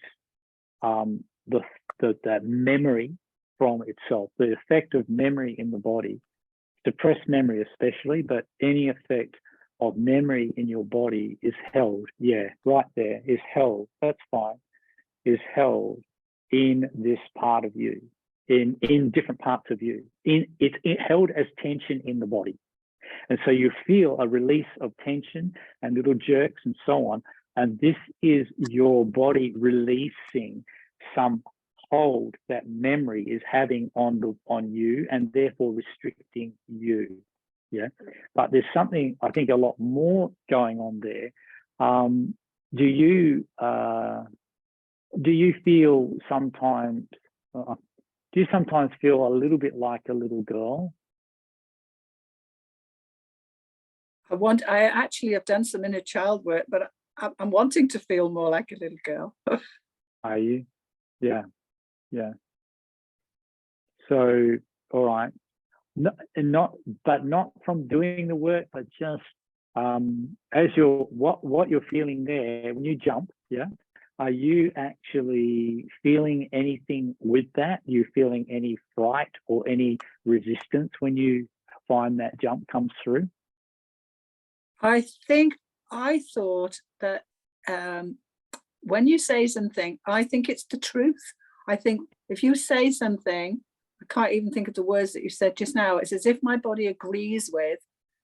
that memory from itself. The effect of memory in the body, suppressed memory especially, but any effect of memory in your body is held. Yeah, right there is held. That's fine. Is held in this part of you, in different parts of you. It's held as tension in the body. And so you feel a release of tension and little jerks and so on. And this is your body releasing some hold that memory is having on you, and therefore restricting you. Yeah. But there's something, I think, a lot more going on there. Do you feel sometimes, do you sometimes feel a little bit like a little girl? I actually have done some inner child work, but I'm wanting to feel more like a little girl. Are you? Yeah, yeah. So, all right. Not from doing the work, but just as what you're feeling there when you jump, yeah, are you actually feeling anything with that? You feeling any fright or any resistance when you find that jump comes through? I thought that when you say something, I think it's the truth. I think if you say something, I can't even think of the words that you said just now. It's as if my body agrees with,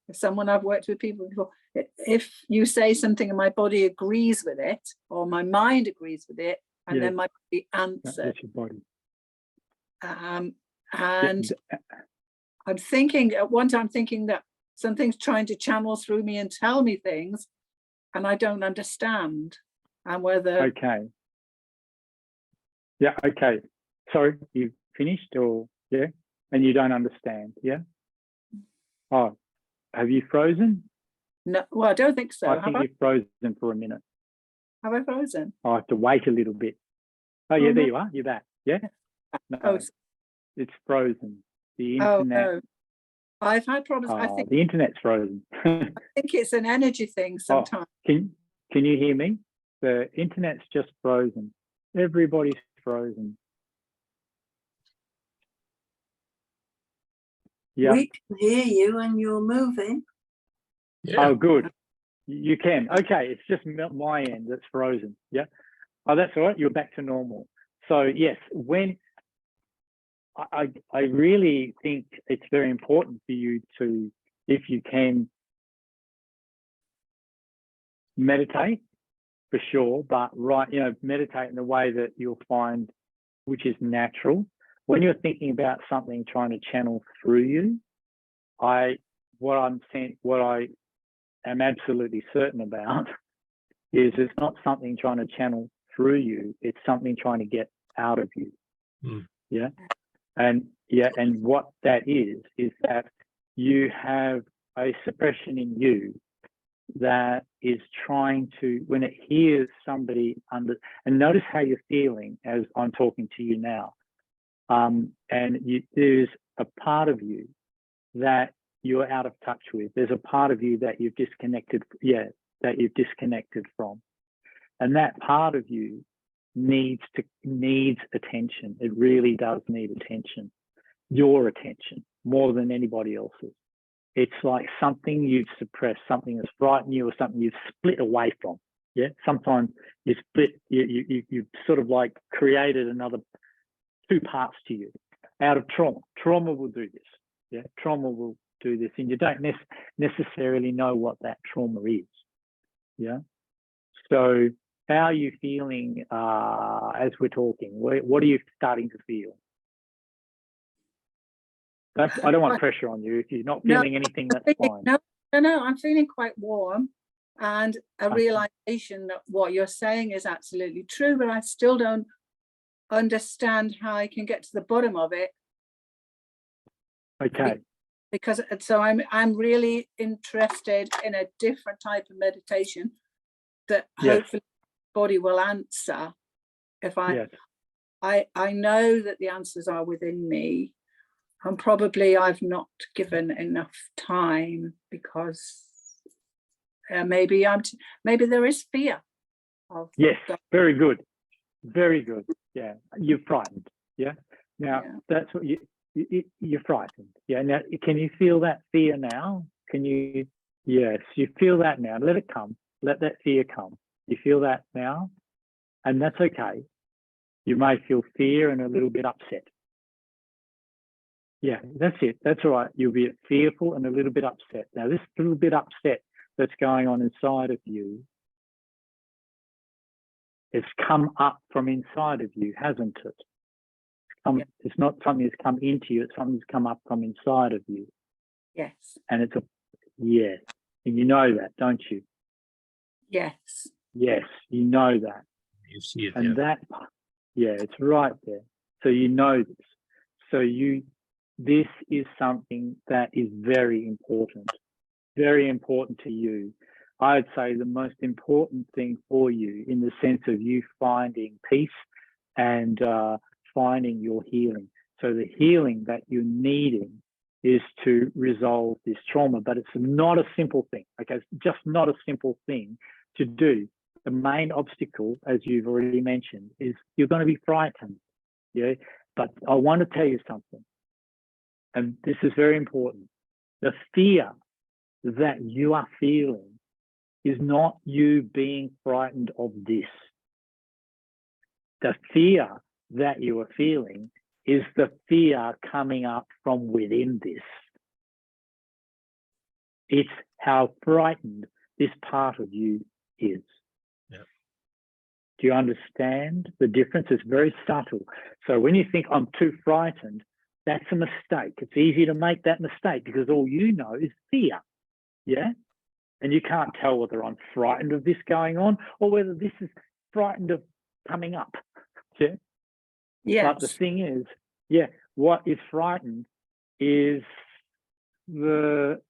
if someone I've worked with people before, if you say something and my body agrees with it, or my mind agrees with it, and then my body answers. That's your body. And I'm thinking at one time, thinking that something's trying to channel through me and tell me things, and I don't understand. And whether okay. Sorry, you finished, or and you don't understand, Oh, have you frozen? No, well, I don't think so. I think you've frozen for a minute. Have I frozen? I have to wait a little bit. Oh yeah, there you are. You're back. Yeah. No, it's frozen. The internet. No. I've had problems. I think the internet's frozen. I think it's an energy thing sometimes. Can you hear me? The internet's just frozen. Everybody's frozen. Yeah. We can hear you and you're moving. Yeah. Oh, good. You can. Okay, it's just my end that's frozen. Yeah. Oh, that's all right. You're back to normal. So yes, when I really think it's very important for you to, if you can, meditate for sure, but meditate in a way that you'll find which is natural. When you're thinking about something trying to channel through you, what I am absolutely certain about is it's not something trying to channel through you, it's something trying to get out of you. Yeah. And what that is that you have a suppression in you that is trying to, when it hears somebody and notice how you're feeling as I'm talking to you now. There's a part of you that you're out of touch with. There's a part of you that you've disconnected, from. And that part of you needs attention. It really does need attention. Your attention, more than anybody else's. It's like something you've suppressed, something that's frightened you, or something you've split away from. Yeah. Sometimes you split, you sort of like created another two parts to you out of trauma. Trauma will do this. Yeah. Trauma will do this, and you don't necessarily know what that trauma is. Yeah. So how are you feeling as we're talking? What are you starting to feel? I don't want pressure on you. If you're not feeling anything, that's fine. No, I'm feeling quite warm, and a realization that what you're saying is absolutely true, but I still don't understand how I can get to the bottom of it. Okay. Because so I'm really interested in a different type of meditation that hopefully the body will answer. If I know that the answers are within me. And probably I've not given enough time because maybe there is fear. Yes, very good. Yeah, you're frightened. Yeah. Now that's what you're frightened. Yeah. Now, can you feel that fear now? Can you? Yes, you feel that now. Let it come. Let that fear come. You feel that now, and that's okay. You may feel fear and a little bit upset. Yeah, that's it. That's all right. You'll be fearful and a little bit upset. Now, this little bit upset that's going on inside of you, it's come up from inside of you, hasn't it? It's not something that's come into you. It's something that's come up from inside of you. Yes. And it's and you know that, don't you? Yes. Yes, you know that. You see it. And it's right there. So you know this. So this is something that is very important to you. I'd say the most important thing for you in the sense of you finding peace and finding your healing. So the healing that you're needing is to resolve this trauma, but it's not a simple thing. Okay, it's just not a simple thing to do. The main obstacle, as you've already mentioned, is you're going to be frightened. Yeah, but I want to tell you something, and this is very important. The fear that you are feeling is not you being frightened of this. The fear that you are feeling is the fear coming up from within this. It's how frightened this part of you is. Yeah. Do you understand the difference? It's very subtle. So when you think I'm too frightened, that's a mistake. It's easy to make that mistake because all you know is fear. Yeah? And you can't tell whether I'm frightened of this going on or whether this is frightened of coming up. Yeah? Yes. But the thing is, yeah, what is frightened is the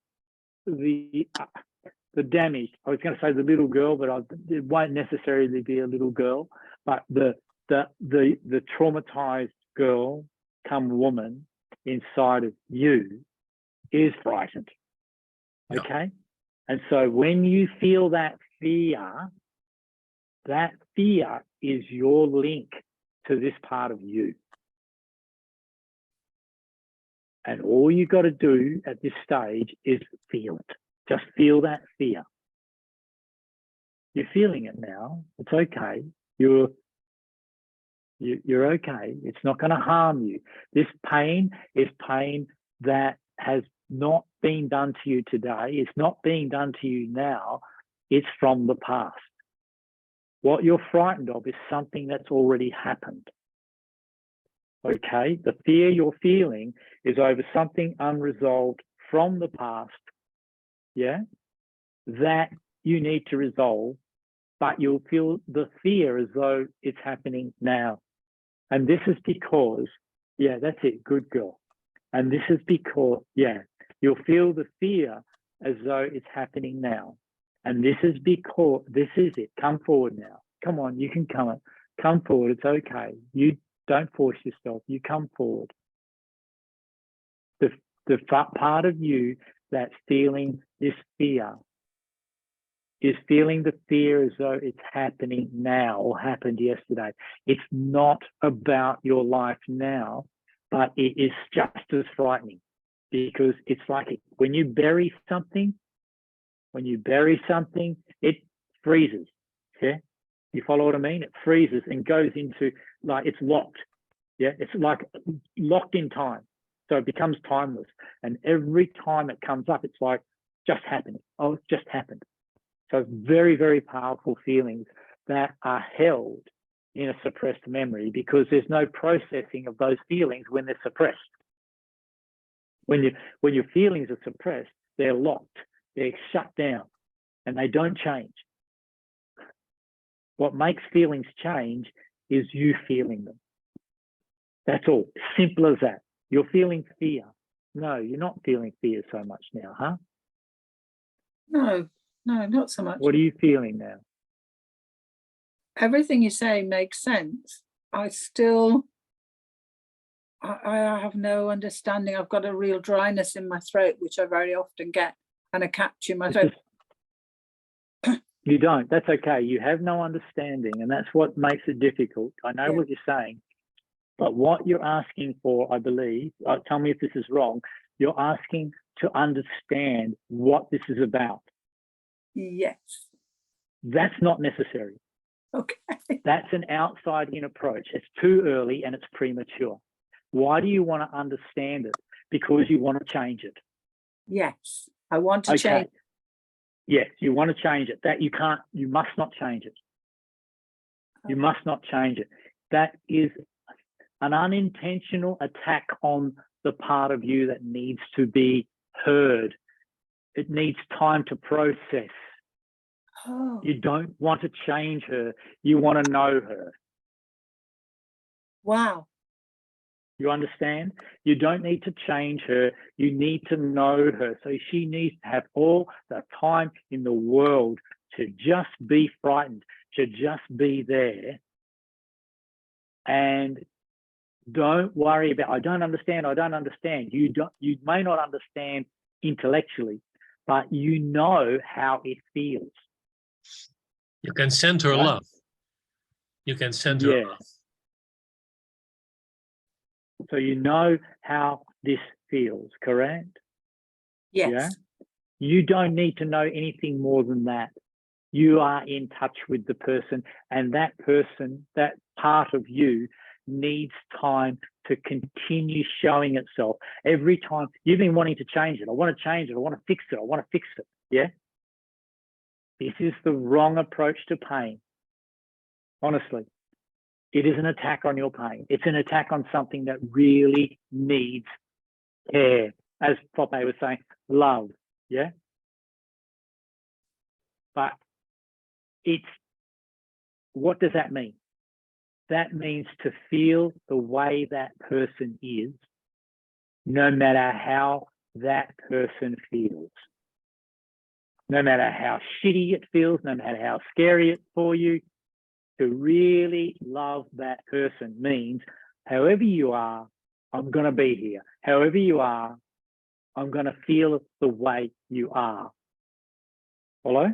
damage. I was going to say the little girl, but it won't necessarily be a little girl. But the traumatized girl, come woman, inside of you, is frightened. Yeah. Okay, and so when you feel that fear is your link to this part of you. And all you got to do at this stage is feel it. Just feel that fear. You're feeling it now. It's okay. You're okay. It's not going to harm you. This pain is pain that has not been done to you today. It's not being done to you now. It's from the past. What you're frightened of is something that's already happened. Okay? The fear you're feeling is over something unresolved from the past, yeah, that you need to resolve, but you'll feel the fear as though it's happening now. And this is because, yeah, that's it, good girl. And this is because, yeah, you'll feel the fear as though it's happening now. And this is because, this is it. Come forward now. Come on, you can come forward. It's okay. You don't force yourself. You come forward. The part of you that's feeling this fear is feeling the fear as though it's happening now or happened yesterday. It's not about your life now, but it is just as frightening because it's like when you bury something, it freezes. Yeah, you follow what I mean? It freezes and goes into, like, it's locked. Yeah, it's like locked in time. So it becomes timeless. And every time it comes up, it's like just happened. Oh, it just happened. So it's very, very powerful feelings that are held in a suppressed memory because there's no processing of those feelings when they're suppressed. When your feelings are suppressed, they're locked, they're shut down, and they don't change. What makes feelings change is you feeling them. That's all. Simple as that. You're feeling fear. No, you're not feeling fear so much now, huh? No, not so much. What are you feeling now? Everything you say makes sense. I have no understanding. I've got a real dryness in my throat, which I very often get, and a catch in my throat. You don't. That's okay. You have no understanding, and that's what makes it difficult. I know what you're saying, but what you're asking for, I believe, tell me if this is wrong, you're asking to understand what this is about. Yes. That's not necessary. Okay. That's an outside-in approach. It's too early and it's premature. Why do you want to understand it? Because you want to change it. Yes, I want to change. Yes, you want to change it. That you can't, you must not change it. You must not change it. That is an unintentional attack on the part of you that needs to be heard. It needs time to process. Oh. You don't want to change her. You want to know her. Wow. You understand? You don't need to change her. You need to know her. So she needs to have all the time in the world to just be frightened, to just be there. And Don't worry about, I don't understand. You may not understand intellectually, but you know how it feels. You can send her Right? love. You can send her love. So you know how this feels, correct? Yes. Yeah. You don't need to know anything more than that. You are in touch with the person, and that person, that part of you, needs time to continue showing itself. Every time you've been wanting to change it, I want to change it, I want to fix it, I want to fix it. Yeah. This is the wrong approach to pain. Honestly, it is an attack on your pain. It's an attack on something that really needs care. As Foppe was saying, love. Yeah. But what does that mean? That means to feel the way that person is, no matter how that person feels. No matter how shitty it feels, no matter how scary it's for you, to really love that person means, however you are, I'm going to be here. However you are, I'm going to feel the way you are. Follow?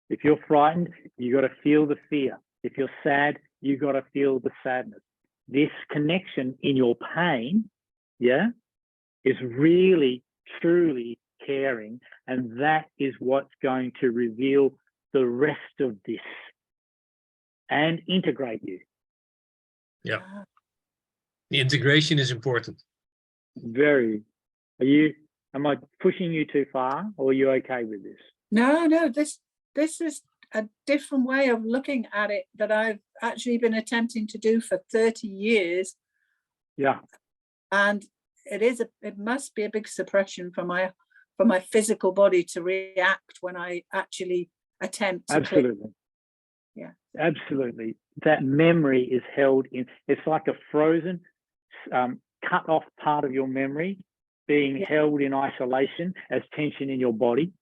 If you're frightened, you got to feel the fear. If you're sad, you got to feel the sadness. This connection in your pain, yeah, is really, truly caring. And that is what's going to reveal the rest of this and integrate you. Yeah. The integration is important. Very. Am I pushing you too far, or are you okay with this? No, this is a different way of looking at it that I've actually been attempting to do for 30 years. Yeah. And it must be a big suppression for my physical body to react when I actually attempt to Absolutely. Yeah. Absolutely. That memory is held in, it's like a frozen, cut off part of your memory being held in isolation as tension in your body.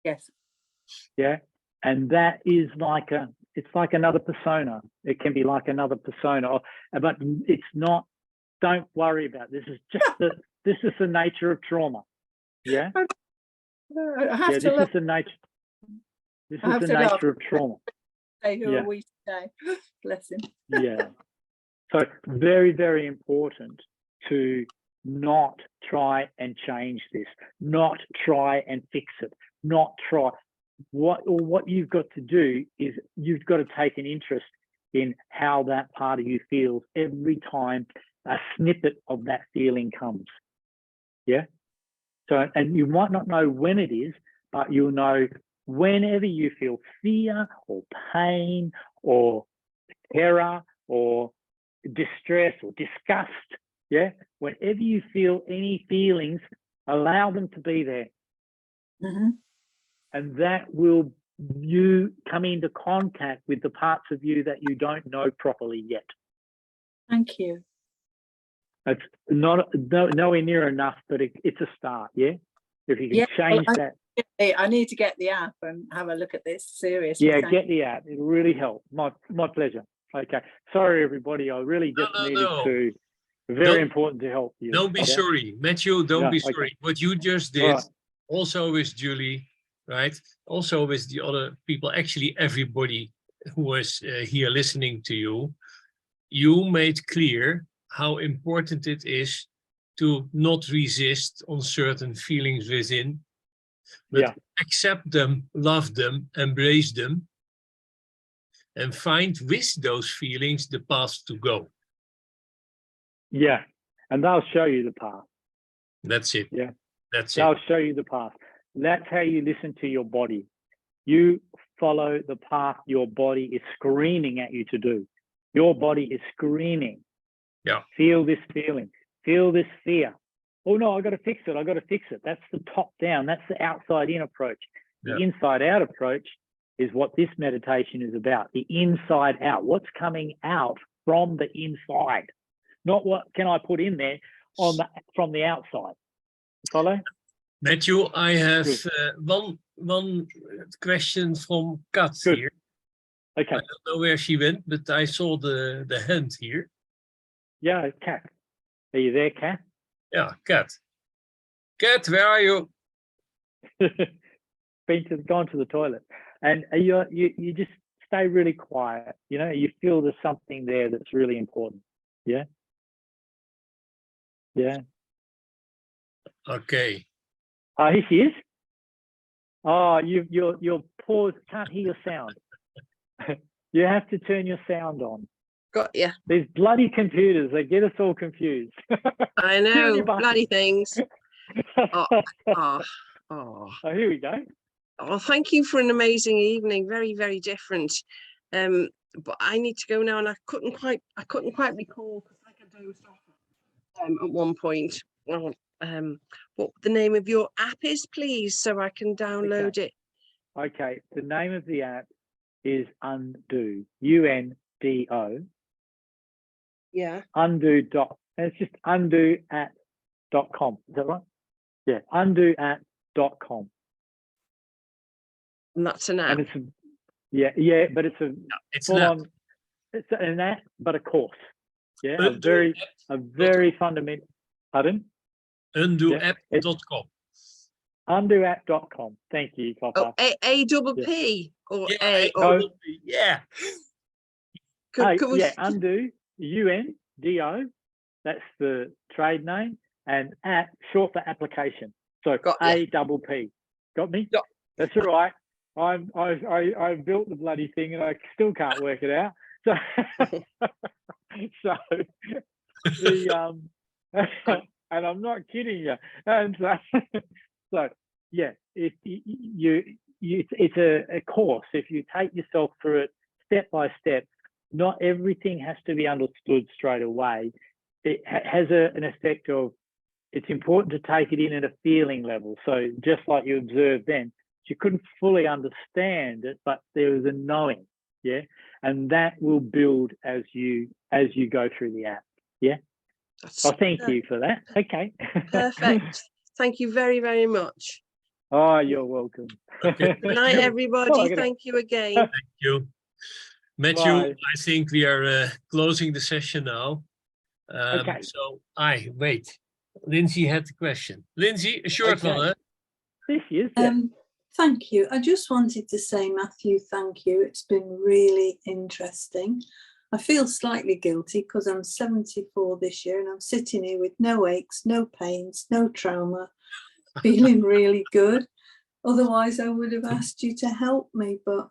Yes. Yeah. And that is it's like another persona. It can be like another persona, but it's not, don't worry about it. This is the nature of trauma. Yeah. I have to this look. is the nature. This I is have the to laugh. nature of trauma. Say, who Yeah. are we today? Bless him. Yeah. So very, very important to not try and change this, not try and fix it, not try. What you've got to do is you've got to take an interest in how that part of you feels every time a snippet of that feeling comes. Yeah. So, and you might not know when it is, but you'll know whenever you feel fear or pain or terror or distress or disgust. Yeah. Whenever you feel any feelings, allow them to be there. Mm-hmm. And that will you come into contact with the parts of you that you don't know properly yet. Thank you. It's nowhere near enough, but it's a start. Yeah. If you can change that. I need to get the app and have a look at this seriously. Yeah, get the app. It'll really help. My pleasure. Okay. Sorry, everybody. I really just needed to. Very important to help you. Don't be sorry, Matthew. Don't be sorry. Okay. What you just did, also with Julie, right? Also with the other people. Actually, everybody who was here listening to you, you made clear how important it is to not resist on certain feelings within, but accept them, love them, embrace them, and find with those feelings the path to go. Yeah, and they'll show you the path. That's it. Yeah, that's they'll it. show you the path. That's how you listen to your body. You follow the path your body is screaming at you to do. Your body is screaming. Yeah. Feel this feeling. Feel this fear. Oh no, I got to fix it. I got to fix it. That's the top down. That's the outside in approach. The inside out approach is what this meditation is about. The inside out. What's coming out from the inside, not what can I put in there from the outside. Follow? Matthew, I have one question from Kat here. Okay. I don't know where she went, but I saw the hand here. Yeah, Kat. Are you there, Kat? Yeah, Kat. Kat, where are you? Gone to the toilet, and you just stay really quiet. You know, you feel there's something there that's really important. Yeah. Yeah. Okay. Oh, here she is. Oh, your pause. Can't hear your sound. You have to turn your sound on. Got you. These bloody computers, they get us all confused. I Too many know, buttons. bloody things. Oh, oh. Oh, here we go. Oh, thank you for an amazing evening. Very, very different. But I need to go now, and I couldn't quite recall because I got dozed off at one point. What the name of your app is, please, so I can download it. Okay, the name of the app is Undo. UNDO. Yeah. Undo dot. And it's just undo@.com. Is that right? Yeah, undo@.com. And that's an app. And it's but it's It's full an app. on. It's an app, but a course. Yeah, Undo a very fundamental. Pardon? Undoapp.com. Undo@.com. Thank you, Papa. Oh, A-double-P or Yeah, A. Yeah, Undo, UNDO. That's the trade name, and at short for application. So A-double-P. Got me? Yeah. That's all right. I built the bloody thing and I still can't work it out. So and I'm not kidding you. And so yeah, if it's a course. If you take yourself through it step by step, not everything has to be understood straight away. It has an effect of, it's important to take it in at a feeling level. So just like you observed then, you couldn't fully understand it, but there was a knowing, yeah, and that will build as you go through the app, yeah. So thank you for that. Okay. Perfect. Thank you very, very much. Oh, you're welcome. Okay. Good night, everybody. Thank you again. Thank you. Matthew, Bye. I think we are closing the session now. Okay. So wait. Lindsay had the question. Lindsay, a short Okay. one, huh? This is Thank you. I just wanted to say, Matthew, thank you. It's been really interesting. I feel slightly guilty because I'm 74 this year and I'm sitting here with no aches, no pains, no trauma, feeling really good. Otherwise, I would have asked you to help me, but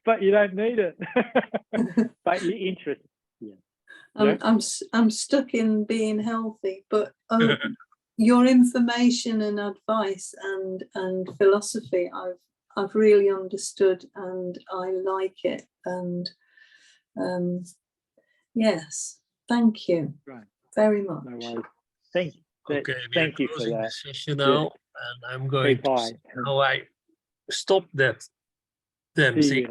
but you don't need it. But you're interested. Yeah. I'm stuck in being healthy, but your information and advice and philosophy I've really understood and I like it, and yes, thank you very much. No worries. Thank you. Okay, Thank you for closing that. the session now, and I'm going to see how I stop that. Then See you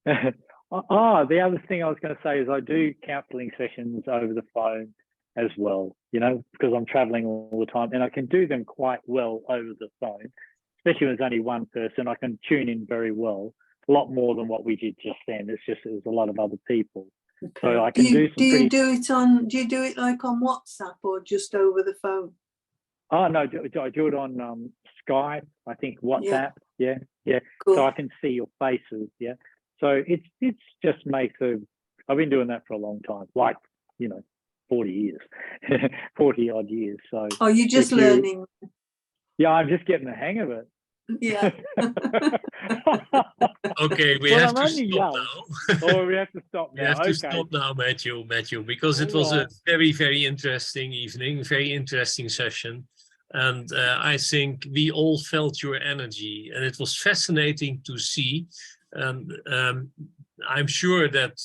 later. The other thing I was going to say is I do counselling sessions over the phone as well, you know, because I'm traveling all the time and I can do them quite well over the phone, especially when there's only one person. I can tune in very well, a lot more than what we did just then. It's just there's a lot of other people. Okay. So I can do you do it like on WhatsApp or just over the phone? Oh no, I do it on Skype, I think WhatsApp, yeah. Cool. So I can see your faces, yeah. So it's just makes I've been doing that for a long time, like, you know, 40 years, 40 odd years. So you're just learning. Yeah, I'm just getting the hang of it. Yeah. Okay, we have to stop now. Oh, we have to stop now. We have to stop now, Matthew, because it was a very, very interesting evening, very interesting session. And I think we all felt your energy, and it was fascinating to see. And I'm sure that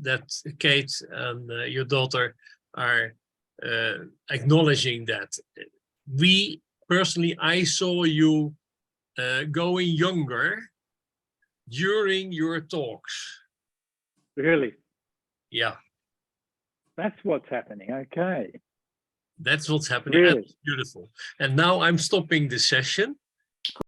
that Kate and your daughter are acknowledging that. I saw you going younger during your talks. Really? Yeah. That's what's happening. Okay. That's what's happening. Really? That's beautiful. And now I'm stopping the session.